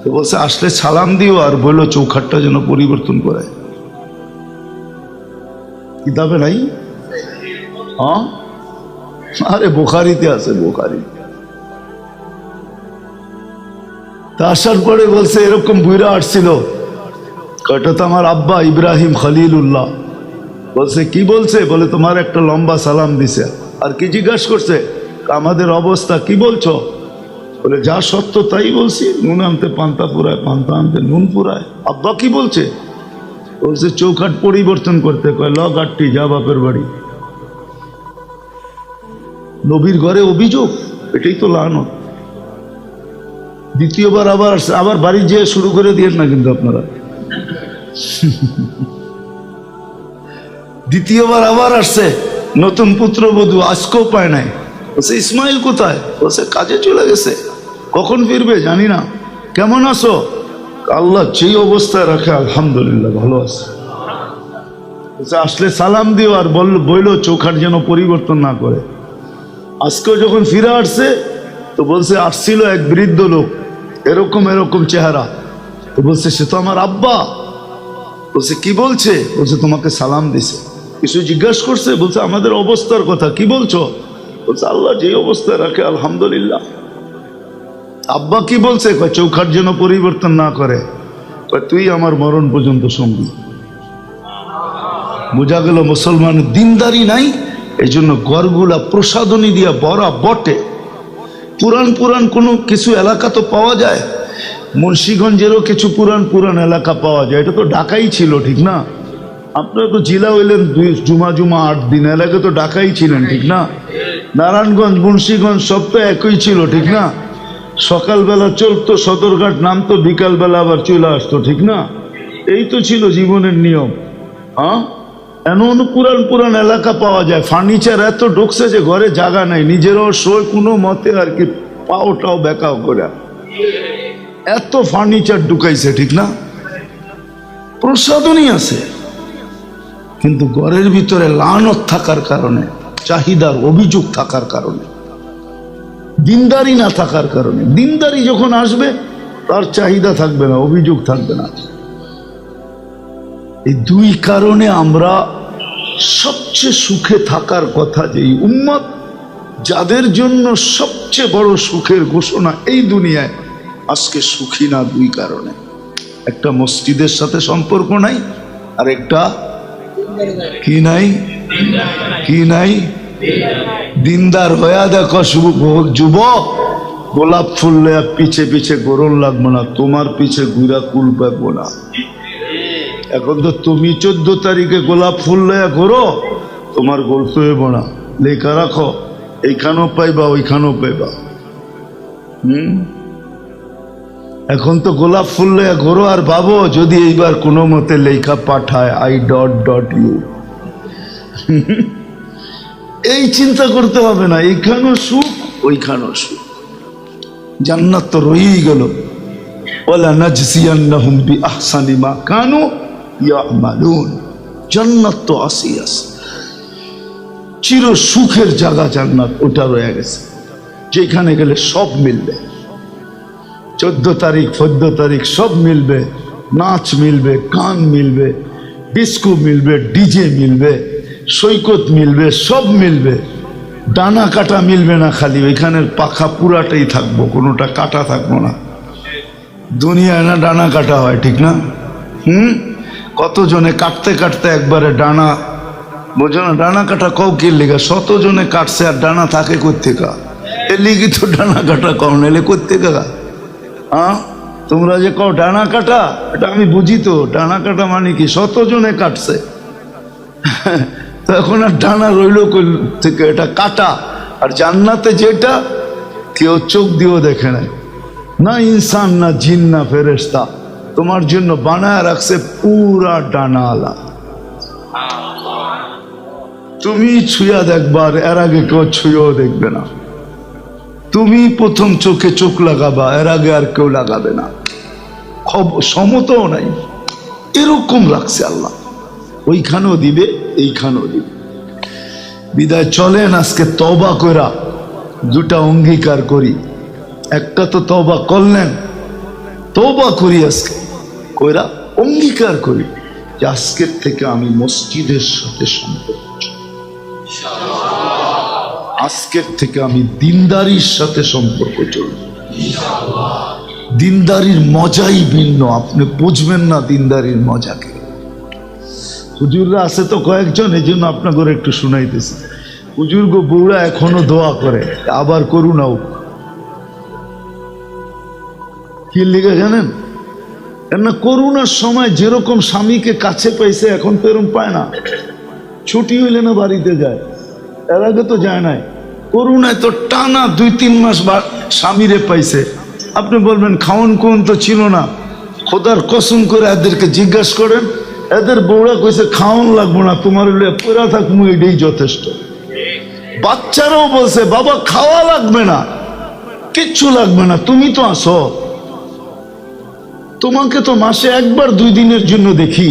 তো বলছে আসলে সালাম দিও আর বললো চৌখাটটা যেন পরিবর্তন করে। কিতাবে নাই? হ্যাঁ, আরে বুখারীতে আছে, বুখারী। তা আসার পরে বলছে এরকম বুইরা আসছিল, কয়টা তো আমার আব্বা ইব্রাহিম খলিলুল্লাহ। বলছে কি বলছে? বলে তোমার একটা লম্বা সালাম দিছে। আর কি জিজ্ঞাসা করছে? আমাদের অবস্থা কি বলছো? বলে যা সত্য তাই বলছি, নুন আনতে পান্তা পুরায়, পান্তা আনতে নুন পুরায়। আব্বা কি বলছে? বলছে চৌখাট পরিবর্তন করতে। কয় ল গাঠটি, যা বাপের বাড়ি। নবীর ঘরে অভিযোগ, এটাই তো লানত। দ্বিতীয়বার আবার বাড়ি যেয়ে শুরু করে দিয়েন না কিন্তু আপনারা। দ্বিতীয়বার আবার আসছে, নতুন পুত্রবধূ, আজকেও পায় নাই। বলছে ইসমাইল কোথায়? বলছে কাজে চলে গেছে। কখন ফিরবে জানি না। কেমন আছো? আল্লাহ যেই অবস্থায় রাখে আলহামদুলিল্লাহ ভালো আছে। বলছে আসলে সালাম দিও আর বললো চৌখাট যেন পরিবর্তন না করে। আজকেও যখন ফিরে আসছে তো বলছে আসছিল এক বৃদ্ধ লোক, এরকম এরকম চেহারা। তো বলছে সে তো আমার আব্বা। বলছে কি বলছে? বলছে তোমাকে সালাম দিছে। কিছু জিজ্ঞাসা করছে? বলছে আমাদের অবস্থার কথা কি বলছো? বলছে আল্লাহ যে অবস্থায় রাখে আলহামদুলিল্লাহ। আব্বা কি বলছে? কয় চৌখাট যেন পরিবর্তন না করে। কয় তুই আমার মরণ পর্যন্ত সঙ্গী। বোঝা গেল মুসলমানের দিনদারি নাই। এই জন্য ঘরগুলা প্রসাদনী দিয়া ভরা বটে। পুরান কোনো কিছু এলাকা তো পাওয়া যায়, মুন্সিগঞ্জেরও কিছু পুরান এলাকা পাওয়া যায়। এটা তো ঢাকাই ছিল, ঠিক না? আপনারা তো জেলা হইলেন জুমা 8 দিন, এলাকা তো ঢাকাই ছিলেন, ঠিক না? নারায়ণগঞ্জ মুন্সিগঞ্জ সব তো একই ছিল, ঠিক না? সকালবেলা চলতো সদরঘাট, নামতো, বিকালবেলা আবার চলে আসতো, ঠিক না? এই তো ছিল জীবনের নিয়ম। হ্যাঁ, এমন পুরান এলাকা পাওয়া যায়। ফার্নিচার এত ঢুকছে যে ঘরে জায়গা নাই, নিজেরও শোয় কোনো মতে আর কি, পাওটাও বেকাও করে, এত ফার্নিচার ঢুকাইছে, ঠিক না? প্রসাদনী আছে, কিন্তু ঘরের ভিতরে লানত থাকার কারণে, চাহিদার অভিযোগ থাকার কারণে, দিনদারি না থাকার কারণে। দিনদারি যখন আসবে তার চাহিদা থাকবে না, অভিযোগ থাকবে না। এই দুই কারণে আমরা সবচেয়ে সুখে থাকার কথা, যে উম্মত যাদের জন্য সবচেয়ে বড় সুখের ঘোষণা এই দুনিয়ায়, আজকে সুখী না। দুই কারণে, একটা মসজিদের সাথে সম্পর্ক নাই, আর একটা কি নাই, দিনদার হইয়া দেখো যুবক, গোলাপ ফুল পিছে পিছে গরম লাগবো না, তোমার পিছে ঘুরা কুল পাবো না। এখন তো তুমি 14 তারিখে গোলাপ ফুল লয়া ঘোরো, তোমার গল্প হইব না, লেখা রাখো, এইখানেও পাইবা ওইখানেও পাইবা। এখন তো গোলাপ ফুল লয়া ঘোরো আর ভাবো যদি এইবার কোনো মতে লেখা পাঠায় I.U, এই চিন্তা করতে হবে না, এইখানেও সুখ ওইখানেও সুখ। জান্নাত তো রয়েই গেল, ওয়ালা নাজজিয়ান্নাহুম বিআহসানি মা কানু ইয়ামালুন। জান্নাত তো আসি আছে, চির সুখের জায়গা জান্নাত, ওটা রয়ে গেছে, যেখানে গেলে সব মিলবে। 14 তারিখ 14 তারিখ সব মিলবে, নাচ মিলবে, গান মিলবে, ডিস্কো মিলবে, ডিজে মিলবে, সৈকত মিলবে, সব মিলবে। ডানা কাটা মিলবে না, খালি ওইখানের পাখা পুরাটাই থাকবো, কোনোটা কাটা থাকবো না। দুনিয়ায় না ডানা কাটা হয়, ঠিক না? কতজনে কাটতে কাটতে একবারে ডানা বোঝো না? ডানা কাটা কও কি লেগা? 100 জনে কাটছে আর ডানা থাকে কোত্থেকা? এ লিগি তো ডানা কাটা কও, নাহলে কোত্থেকা? হ্যাঁ, তোমরা যে কও ডানা কাটা, এটা আমি বুঝি তো। ডানা কাটা মানে কি? 100 জনে কাটছে তো এখন আর ডানা রইল থেকে? এটা কাটা। আর জান্নাতে যেটা কেউ চোখ দিয়েও দেখে নাই, না ইনসান না জিন না ফেরেশতা, তোমার জন্য বানায় রাখছে পুরা ডানাওয়ালা। তুমি ছুঁয়া দেখবার, এর আগে কেউ ছুঁয়েও দেখবে না। তুমি প্রথম চোখে চোখ লাগাবা, এর আগে আর কেউ লাগাবে না। সমতও নাই, এরকম রাখছে আল্লাহ। ওইখানেও দিবে, এইখানেও দিবে। বিদায় চলেন আজকে তওবা কইরা দুটা অঙ্গীকার করি। একটা তো তওবা করলেন, তওবা করি আজকে কইরা অঙ্গীকার করি যে আজকের থেকে আমি মসজিদের সাথে সম্পর্ক, আজকের থেকে আমি দিনদারির সাথে সম্পর্ক চলব। দিনদারির মজাই ভিন্ন, আপনি বুঝবেন না দিনদারির মজাকে। হুজুররা আছে তো কয়েকজন, এই জন্য আপনাকে একটু শুনাইতেছি। হুজুর গো বউরা এখনো দোয়া করে, আবার করুণাও। কি লিখে জানেন? না, করুণার সময় যেরকম স্বামীকে কাছে পাইছে এখন তো এরকম পায় না। ছুটি হইলে না বাড়িতে যায়, এর আগে তো যায় নাই। করুণায় তো টানা 2-3 মাস স্বামীরে পাইছে। আপনি বলবেন খাওন কোন তো ছিল না। খোদার কসম করে এদেরকে জিজ্ঞাসা করেন, এদের বউরা কইছে খাওন লাগবো না, তোমার পুরা থাকবো, এটাই যথেষ্ট। বাচ্চারাও বলছে বাবা খাওয়া লাগবে না, কিচ্ছু লাগবে না, তুমি তো আসো। তোমাকে তো মাসে 1-2 দিনের জন্য দেখি,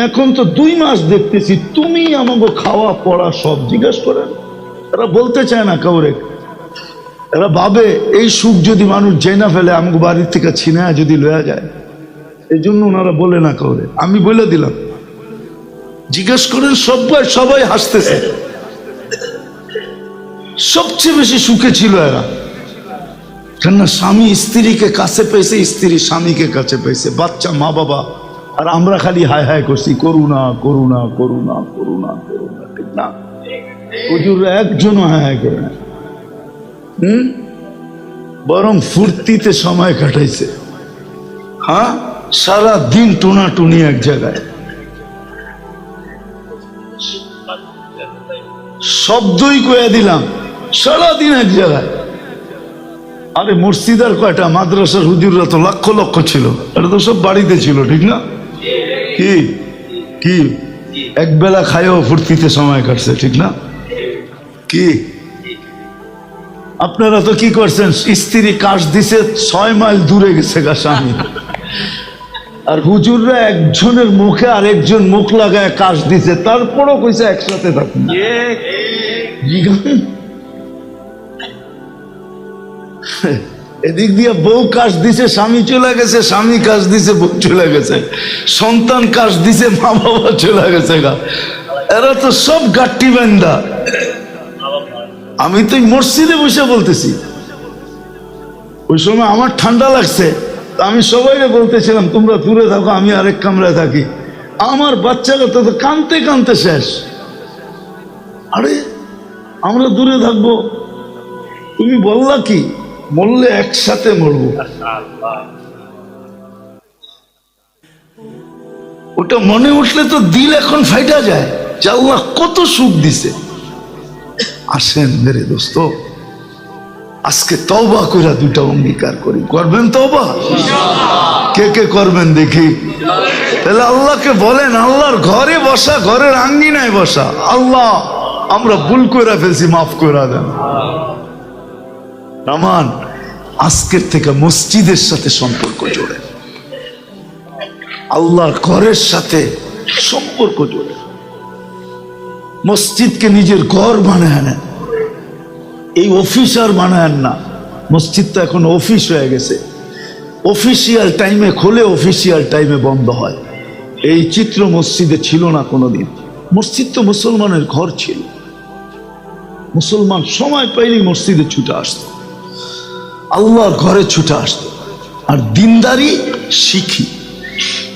এখন তো 2 মাস দেখতেছি, তুমি আমাকে খাওয়া পড়া সব জিজ্ঞাসা করেন। এরা বলতে চায় না কাউরে। এরা ভাবে এই সুখ যদি মানুষ জেনা ফেলে আমাকে বাড়ির থেকে ছিনা যদি লয়া যায়, এই জন্য ওনারা বলে না কাউরে। আমি বলে দিলাম, জিজ্ঞেস করেন, সবাই হাসতেছে। সবচেয়ে বেশি সুখে ছিল এরা, কেননা স্বামী স্ত্রীকে কাছে পেয়েছে, স্ত্রী স্বামীকে কাছে পেয়েছে, বাচ্চা মা বাবা। আর আমরা খালি হায় হায় করছি করুণা করুণা করুণা করুণা করুণা, ঠিক না? হুজুররা একজনও হায় হায় করে না, বরং ফুর্তিতে সময় কাটাইছে। হ্যাঁ, সারা দিন টুনাটুনি এক জায়গায়, শব্দই কয়ে দিলাম, সারাদিন এক জায়গায়। আরে মসজিদার কয়টা, মাদ্রাসার হুজুররা তো লক্ষ লক্ষ ছিল, এটা তো সব বাড়িতে ছিল, ঠিক না? কি কি একবেলা খায়ও ফুর্তিতে সময় কাটছে, ঠিক না? কি আপনারা তো কি করছেন? স্ত্রী কাশ দিছে 6 মাইল দূরে গেছে গা স্বামী, আর হুজুররা একজনের মুখে আরেকজন মুখ লাগায় কাশ দিছে, তারপরও কইছে একসাথে থাকুন। এদিক দিয়ে বউ কাশ দিছে, স্বামী চলে গেছে, স্বামী কাশ দিছে, বউ চলে গেছে, সন্তান কাশ দিছে, মা বাবা চলে গেছে গা। এরা তো সব গাট্টি বান্দা। আমি তো মসজিদে বসে বলতেছি, ওই সময় আমার ঠান্ডা লাগছে, আমি সবাইকে বলতেছিলাম তোমরা দূরে থাকো, আমি আরেক কামরায় থাকি। আমার বাচ্চারা তো কানতে কানতে শেষ। আরে আমরা দূরে থাকবো, তুমি বললা কি? মরলে একসাথে মরবো। ওটা মনে উঠলে তো দিল এখন ফাইটা যায় যে আল্লাহ কত সুখ দিছে। আসেন মেরে দোস্ত, আজকে তওবা কইরা 2টা অঙ্গীকার করি। করবেন তওবা? কে কে করবেন দেখি? তাহলে আল্লাহকে বলেন, আল্লাহর ঘরে বসা, ঘরের আঙ্গিনায় বসা, আল্লাহ আমরা ভুল কইরা ফেলছি, মাফ কইরা দেন। রহমান, আজকের থেকে মসজিদের সাথে সম্পর্ক জোড়ে, আল্লাহর ঘরের সাথে সম্পর্ক জোড়ে, মসজিদকে নিজের ঘর বানায় নেন। এই অফিস আর বানায় না, মসজিদ তো এখন অফিস হয়ে গেছে। অফিসিয়াল টাইমে খোলে, অফিসিয়াল টাইমে বন্ধ হয়। এই চিত্র মসজিদে ছিল না কোনোদিন। মসজিদ তো মুসলমানের ঘর ছিল, মুসলমান সময় পাইলেই মসজিদে ছুটে আসতো, আল্লাহর ঘরে ছুটে আসতো। আর দিনদারি শিখি।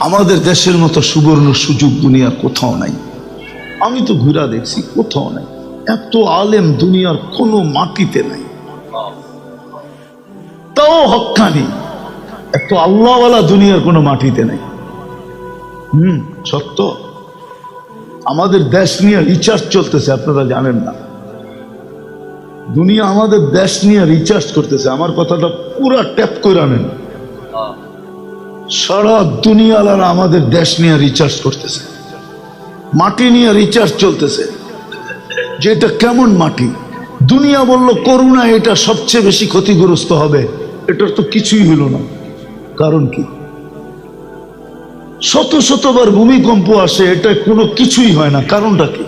আমাদের দেশের মতো সুবর্ণ সুযোগ দুনিয়ার কোথাও নাই। আমি তো ঘুরা দেখছি কোথাও নাই। এত আলেম দুনিয়ার কোনো মাটিতে নাই, তাও হক্কানি। এত আল্লাহওয়ালা দুনিয়ার কোনো মাটিতে নাই। সত্য। আমাদের দেশ নিয়ে রিচার্জ চলতেছে, আপনারা জানেন না। দুনিয়া আমাদের দেশ নিয়ে রিচার্জ করতেছে। আমার কথাটা পুরা ট্যাপ করে আনেন। সারা দুনিয়ালারা আমাদের দেশ নিয়ে রিচার্জ করতেছে, মাটি নিয়ে রিচার্জ চলতেছে, যে এটা কেমন মাটি। দুনিয়া বলল করোনা এটা সবচেয়ে বেশি ক্ষতিগ্রস্ত হবে, এটার তো কিছুই হলো না। কারণ কি? শত শতবার ভূমিকম্প আসে, এটা কোনো কিছুই হয় না। কারণটা কি?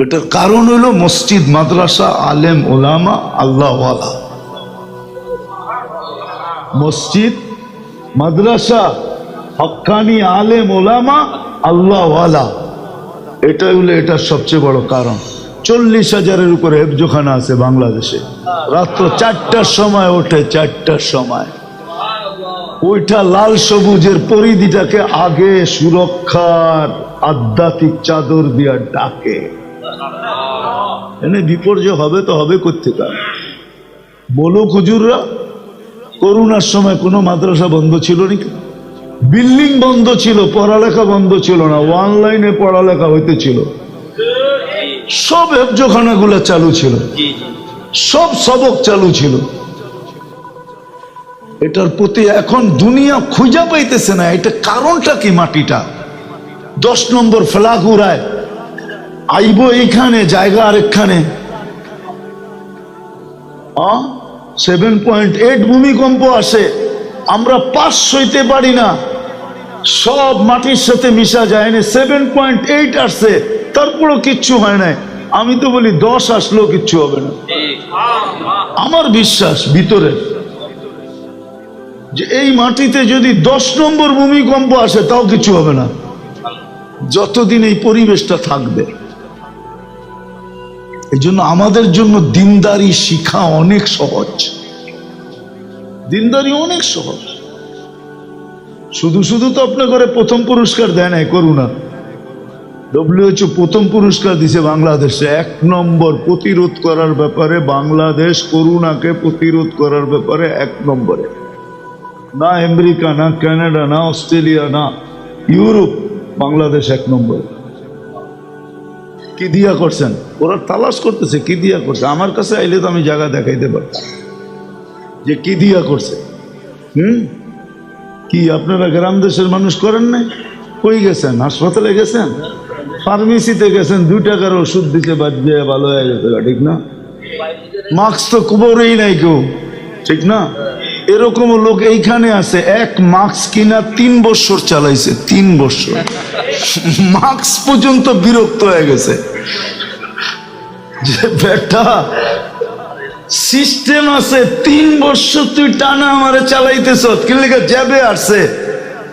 এটার কারণ হলো মসজিদ, মাদ্রাসা, আলেম, ওলামা, আল্লাহওয়ালা। মসজিদ, মাদ্রাসা, হক্কানি, আলেম, ওলামা, আল্লাহওয়ালা, এটাই হলো এটার সবচেয়ে বড় কারণ। 40,000-এর উপরে হেফজোখানা আছে বাংলাদেশে। রাত্র 4টার সময় ওঠে, 4টার সময় ওইটা লাল সবুজের পরিধিটাকে আগে সুরক্ষার আধ্যাত্মিক চাদর দিয়া ডাকে। এনে বিপর্যয় হবে তো হবে কোত্থেকে? বলো হুজুররা, করোনার সময় কোনো মাদ্রাসা বন্ধ ছিল নাকি? বিল্ডিং বন্ধ ছিল, পড়ালেখা বন্ধ ছিল না, অনলাইনে পড়ালেখা হইতেছিল। সব হেফজোখানাগুলো চালু ছিল, সব সবক চালু ছিল। এটার প্রতি এখন দুনিয়া খুঁজা পাইতেছে না। এটা কারণটা কি? মাটিটা 10 নম্বর ফ্ল্যাগ উড়ায়, আইব এইখানে, জায়গা আরেকখানে। 7.8 ভূমিকম্প আসে, আমরা 5 সইতে পারি না, সব মাটির সাথে মিশা যায় না। 7.8 আসছে, তারপরও কিচ্ছু হয় নাই। আমি তো বলি 10 আসলেও কিচ্ছু হবে না। আমার বিশ্বাস ভিতরে যে এই মাটিতে যদি 10 নম্বর ভূমিকম্প আসে তাও কিছু হবে না, যতদিন এই পরিবেশটা থাকবে। এই জন্য আমাদের জন্য দিনদারি শিখা অনেক সহজ। দিনদারি অনেক সহজ। শুধু শুধু তো আপনার ঘরে প্রথম পুরস্কার দেয় নাই করোনা। WHO প্রথম পুরস্কার দিছে বাংলাদেশে। 1 নম্বর প্রতিরোধ করার ব্যাপারে বাংলাদেশ, করোনাকে প্রতিরোধ করার ব্যাপারে 1 নম্বরে। না আমেরিকা, না কানাডা, না অস্ট্রেলিয়া, না ইউরোপ, বাংলাদেশ 1 নম্বর। কি দিয়া করছেন? ওরা তালাশ করতেছে কি দিয়া করছে। আমার কাছে আইলে তো আমি জায়গা দেখাইতে পারতাম যে কি দিয়া করছে। কি আপনারা গ্রাম দেশের মানুষ করেন নাই? কই গেছেন? হাসপাতালে গেছেন, ফার্মেসিতে গেছেন, 2 টাকার ওষুধ দিতে বাজবে, ভালো হয়ে গেছে, ঠিক না? মাস্ক তো কুবরেই নাই কেউ, ঠিক না? এরকম লোক এইখানে আছে, এক মাস্ক কিনা 3 বছর চালাইছে, 3 বছর। মাস্ক পর্যন্ত বিরক্ত হয়ে গেছে যে বেটা সিস্টেম আছে, 3 বছর তুই টানা আমারে চালাইতেছ, কিন্তু যাবে আসছে।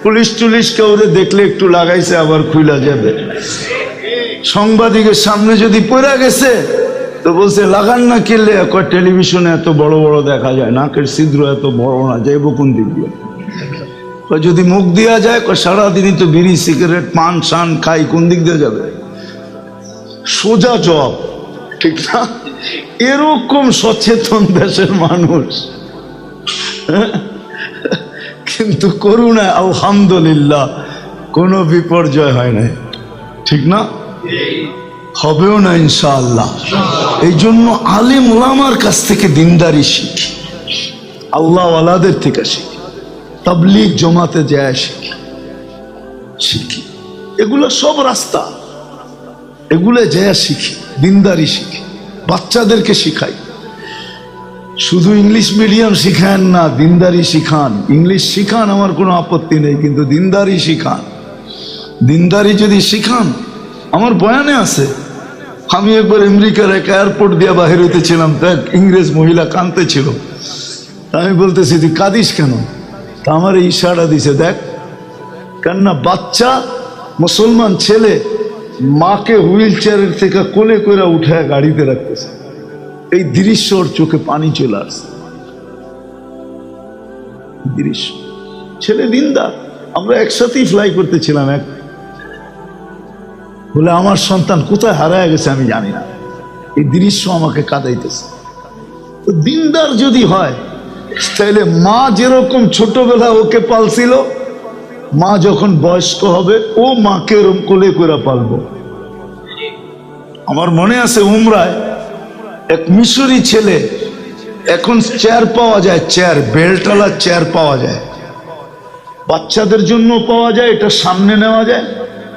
পুলিশ টুলিশ কাউরে দেখলে একটু লাগাইছে, আবার খুইলা যাবে। সাংবাদিকের সামনে যদি পড়ে গেছে তো বলছে লাগান না, কিনলে টেলিভিশনে এত বড় বড় দেখা যায়, নাকের ছিদ্র এত বড় না, যাইব কোন দিক দিয়ে? যদি মুখ দিয়া যায়, সারাদিনই তো বিড়ি সিগারেট পান শান খাই, কোন দিক দিয়ে যাবে? সোজা জব, ঠিক না? এরকম সচেতন দেশের মানুষ, কিন্তু করোনায় আলহামদুলিল্লাহ কোনো বিপর্যয় হয় নাই, ঠিক না? হবেও না ইনশাআল্লাহ। এই জন্য আলেম ওলামার কাছ থেকে দিনদারি শিখি, আল্লাহ ওয়ালাদের থেকে শিখি, তাবলীগ জমাতে যায় শিখি। এগুলো সব রাস্তা, এগুলো যায় শিখি, দিনদারি শিখি, বাচ্চাদেরকে শিখাই। শুধু ইংলিশ মিডিয়াম শিখান না, দিনদারি শিখান। ইংলিশ শিখান, আমার কোনো আপত্তি নেই, কিন্তু দিনদারি শিখান। দিনদারি যদি শিখান, আমার বয়ানে আছে, আমি একবার আমেরিকার এক এয়ারপোর্ট দিয়ে বাহির হইতেছিলাম, তো এক ইংরেজ মহিলা কাঁদতে ছিল। আমি বলতেছি তুই কাঁদিস কেন? তা আমার এই ইশারা দিছে, দেখ কেননা বাচ্চা মুসলমান ছেলে মাকে হুইল চেয়ারের থেকে কোলে করে উঠায় গাড়িতে রাখতেছে। এই দৃশ্য ওর চোখে পানি চলে আসছে। দৃশ্য, ছেলে দিনদার। আমরা একসাথেই ফ্লাই করতেছিলাম, বলে আমার সন্তান কোথায় হারায় গেছে আমি জানি না, এই দৃশ্য আমাকে কাঁদাইতেছে। তো দিনদার যদি হয় তাহলে মা যেরকম ছোটবেলা ওকে পালছিল, মা যখন বয়স্ক হবে ও মাকে এরকম কোলে করে পালবো। আমার মনে আছে উমরায় এক মিশরি ছেলে, এখন চেয়ার পাওয়া যায়, চেয়ার বেল্টওয়ালা চেয়ার পাওয়া যায়, বাচ্চাদের জন্য পাওয়া যায়, এটা সামনে নেওয়া যায়,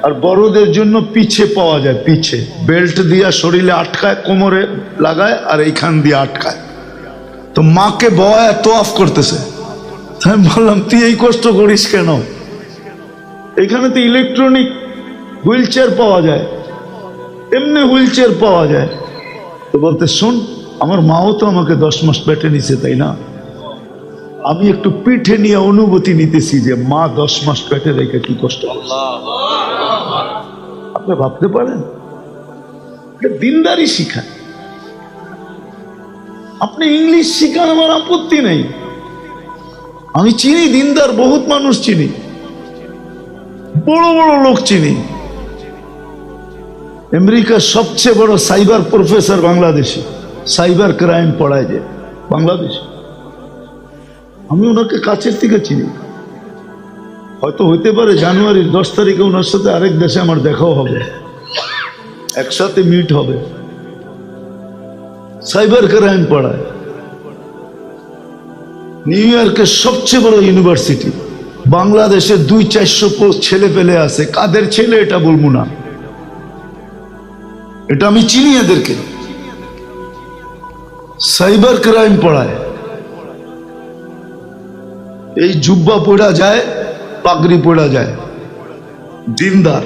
আর বড়দের জন্য পিছে পাওয়া যায়, পিছে বেল্ট দিয়া শরীরে আটকায়, কোমরে লাগায় আর এইখান দিয়ে আটকায়। তো মাকে বয় তোয়াফ করতেছে, আমি বললাম তুই এই কষ্ট করিস কেন? এখানে তো ইলেকট্রনিক হুইল চেয়ার পাওয়া যায়, এমনি হুইল চেয়ার পাওয়া যায়। তো বলতে শোন, আমার মাও তো আমাকে 10 মাস পেটে নিছে, তাই না? আমি একটু পিঠে নিয়ে অনুভূতি নিতেছি যে মা 10 মাস পেটে রেখে কি কষ্ট। আপনি ভাবতে পারেন, দিনদারি শিখায়। আপনি ইংলিশ শিখান, আমার আপত্তি নেই। আমি চিনি দিনদার বহুত মানুষ চিনি, বড় বড় লোক চিনি। আমেরিকার সবচেয়ে বড় cyber professor Bangladeshi, cyber crime পড়ায় যে বাংলাদেশি। আমি ওনাকে কাছের থেকে চিনি। হয়তো হইতে পারে জানুয়ারির 10 তারিখে ওনার সাথে আরেক দেশে আমার দেখাও হবে, একসাথে মিট হবে। সাইবার ক্রাইম পড়ায় নিউ ইয়র্কের সবচেয়ে বড় ইউনিভার্সিটি। বাংলাদেশে 200-400 ছেলে পেলে আছে। কাদের ছেলে এটা বলবো না, এটা আমি চিনি এদেরকে। সাইবার ক্রাইম পড়ায়। এই জুব্বা পড়া যায়, পাগড়ি পড়া যায়, দিনদার,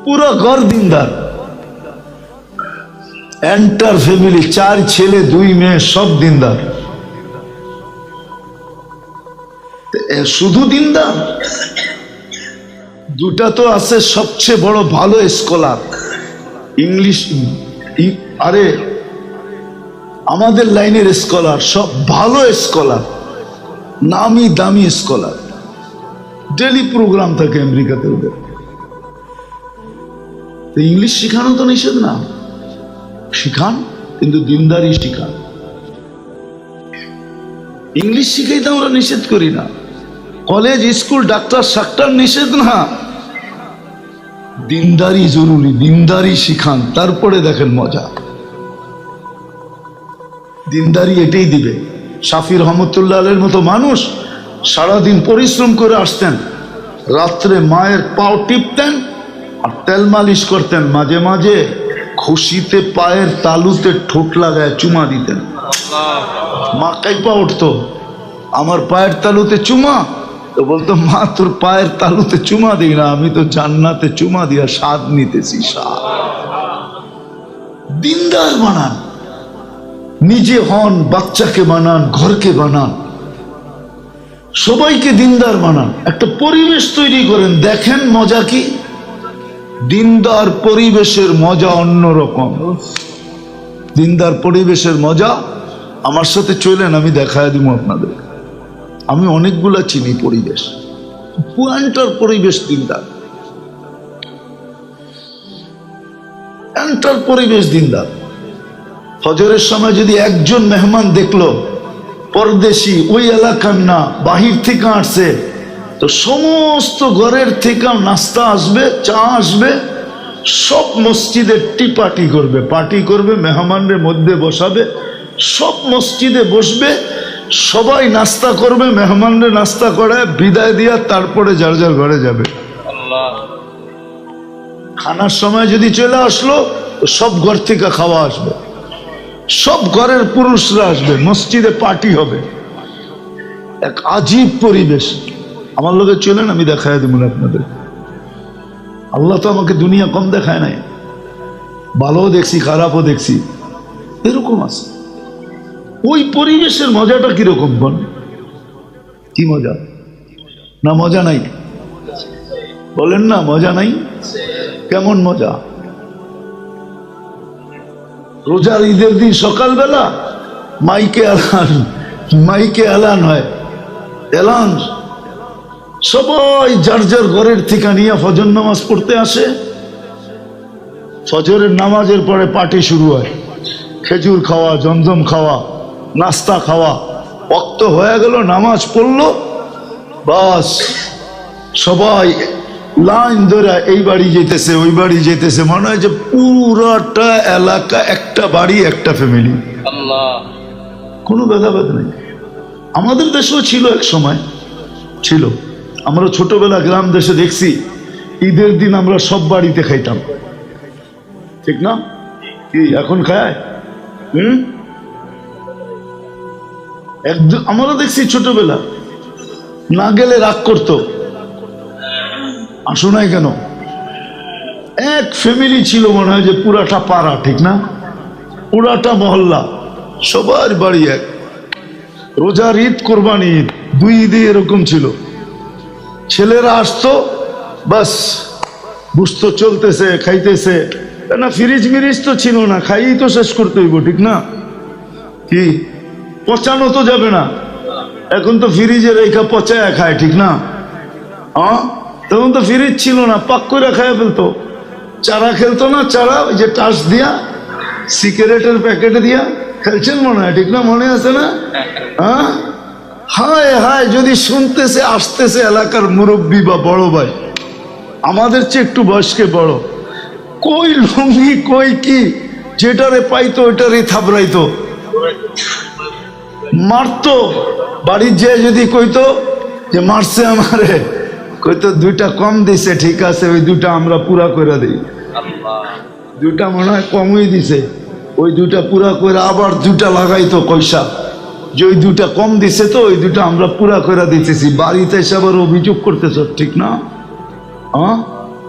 পুরো ঘর দিনদার। এন্টার ফ্যামিলি, 4 ছেলে 2 মেয়ে, সব দিনদার। শুধু দিনদার? দুটা তো আছে সবচেয়ে বড় ভালো স্কলার, ইংলিশ, আরে আমাদের লাইনের স্কলার, সব ভালো স্কলার, নামি দামি স্কলার। ডেলি প্রোগ্রাম থাকে আমেরিকাতে ওদের। ইংলিশ শিখানো তো নিষেধ না, শিখান, কিন্তু দিনদারি শিখান। ইংলিশ শিখাইতে আমরা নিষেধ করি না, কলেজ স্কুল ডাক্তার সাক্টার নিষেধ না, দিনদারি জরুরি। দিনদারি শিখান, তারপরে দেখেন মজা। দিনদারি এটাই দিবে। শাফি রহমতুল্লাহ আলাইহির মতো মানুষ সারাদিন পরিশ্রম করে আসতেন, রাত্রে মায়ের পাও টিপতেন আর তেল মালিশ করতেন, মাঝে মাঝে খুশিতে পায়ের তালুতে ঠোঁট লাগায় চুমা দিতেন। মা কাইপা উঠতো, আমার পায়ের তালুতে চুমা। তো বলতো, মা তোর পায়ের তালুতে চুমা দিই না, আমি তো জান্নাতে চুমা দিয়া স্বাদ নিতেছি, স্বাদ। দিনদার বানান, নিজে হন, বাচ্চাকে বানান, ঘরকে বানান, সবাইকে দিনদার বানান। একটা পরিবেশ তৈরি করেন, দেখেন মজা কি। দিনদার পরিবেশের মজা অন্যরকম। দিনদার পরিবেশের মজা। আমার সাথে চলেন, আমি দেখায় দিব আপনাদের। আমি অনেকগুলা চিনি পরিবেশ, পুরানটার পরিবেশ দিনদার, এন্টার পরিবেশ দিনদার। ফজরের সময় যদি একজন মেহমান দেখলো, পরদেশি, ওই এলাকার না, বাহির থেকে আসছে, তো সমস্ত ঘরের থেকে নাস্তা আসবে, চা আসবে, সব মসজিদে পার্টি করবে, পার্টি করবে, মেহমানদের মধ্যে বসাবে, সব মসজিদে বসবে, সবাই নাস্তা করবে, মেহমানদের নাস্তা করায় বিদায় দিয়া তারপরে যার যার ঘরে যাবে। খানার সময় যদি চলে আসলো, তো সব ঘর থেকে খাওয়া আসবে, সব ঘরের পুরুষরা আসবে, মসজিদে পার্টি হবে। এক আজীব পরিবেশ। আমার লোকে চলেন, আমি দেখায় দেব আপনাদের। আল্লাহ তো আমাকে দুনিয়া কম দেখায় নাই, ভালোও দেখছি, খারাপও দেখছি, এরকম আছে। ওই পরিবেশের মজাটা কিরকম বল? কি মজা? না মজা নাই? বলেন না মজা নাই? কেমন মজা? রোজার ঈদের দিন সকালবেলা মাইকে এলান হয়, এলান সবাই যার যার ঘরের থেকে নিয়ে ফজর নামাজ পড়তে আসে। ফজরের নামাজের পরে পার্টি শুরু হয়, খেজুর খাওয়া, জমজম খাওয়া, নাস্তা খাওয়া। ওয়াক্ত হয়ে গেল, নামাজ পড়লো, বাস সবাই লাইন ধরে এই বাড়ি যেতেছে, ওই বাড়ি যেতেছে। মনে হয় যে পুরাটা এলাকা একটা বাড়ি, একটা ফ্যামিলি, কোনো ভেদাভেদ নেই। আমাদের দেশেও ছিল, এক সময় ছিল। আমরা ছোটবেলা গ্রাম দেশে দেখছি, ঈদের দিন আমরা সব বাড়িতে খাইতাম, ঠিক না? কি এখন খায়? আমরা দেখছি ছোটবেলা না গেলে রাগ করতো, আসো নাই কেন? এক ফ্যামিলি ছিল, মনে হয় যে পুরাটা পাড়া, ঠিক না? পুরাটা মহল্লা, সবার বাড়ি এক। রোজার ঈদ, কোরবানি ঈদ, দুই ঈদে এরকম ছিল। ছেলেরা আসতো, বাস বুঝতো চলতেছে, খাইতেছে না। ফ্রিজ মিরিজ তো ছিল না, খাইই তো শেষ করতে হইব, ঠিক না? কি পচানো তো যাবে না, এখন তো ফ্রিজে রেখা পচায় খায়, ঠিক না? তখন তো ফ্রিজ ছিল না, পাক করে খাইয়া ফেলতো। চারা খেলতো না, চারা ওই যে টাচ দিয়া, সিগারেটের প্যাকেটে দিয়া খেলছেন মনে হয়, ঠিক না? মনে আছে না? হায় হায়, যদি শুনতেছে আসতেছে এলাকার মুরব্বী বা বড় ভাই, আমাদের চেয়ে একটু বয়স্কে বড়, কই লুঙ্গি কই কি, যেটারে পাইতো ওইটারই থাবড়াইতো, মারতো। বাড়ির যে যদি কইতো যে মারছে আমারে, কইতো দুইটা কম দিছে, ঠিক আছে ওই দুইটা আমরা পুরা করে দিই। দুইটা মনে হয় কমই দিছে, ওই দুইটা পুরা করে আবার দুইটা লাগাইতো পয়সা, যে ওই দুইটা কম দিছে তো ওই দুইটা আমরা পুরা করে দিতেছি। বাড়িতে এসে আবার অভিযোগ করতেছ, ঠিক না?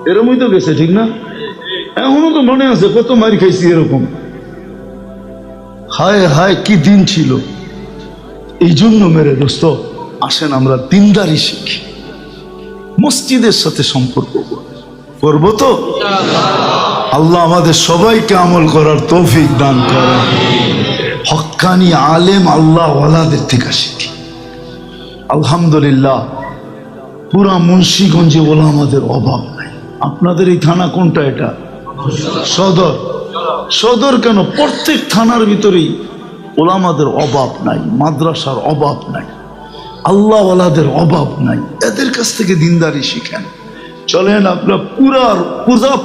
এরকমই তো গেছে, ঠিক না? এখনো তো মনে আছে কত মারি খাইছি এরকম। হায় হায়, কি দিন ছিল। এই জন্য মেরে দোস্ত, আসেন আমরা দিনদারি শিখি, মসজিদের সাথে সম্পর্ক করবো তো। আল্লাহ আমাদের সবাইকে আমল করার তৌফিক দান করেন। হক্কানি আলেম আল্লাহ ওয়ালাদের থেকে শিখি। আলহামদুলিল্লাহ, পুরা মুন্সিগঞ্জে ওলামাদের অভাব নাই। আপনাদের এই থানা কোনটা? এটা সদর। সদর কেন, প্রত্যেক থানার ভিতরেই ওলামাদের অভাব নাই, মাদ্রাসার অভাব নাই, আল্লাহ ওয়ালাদের অভাব নাই। এদের কাছ থেকে দিনদারি শিখেন। চলেন আপনার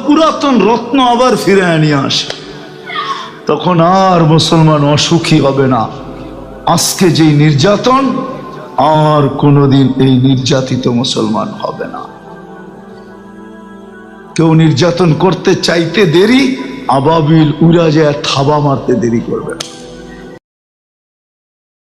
পুরাতন রত্ন আবার ফিরে নিয়ে আসে, তখন আর মুসলমান অসুখী হবে না। আজকে যেই নির্যাতন, আর কোনোদিন এই নির্যাতিত মুসলমান হবে না। কেউ নির্যাতন করতে চাইতে দেরি, আবাবিল উড়া যায় থাবা মারতে দেরি করবে না।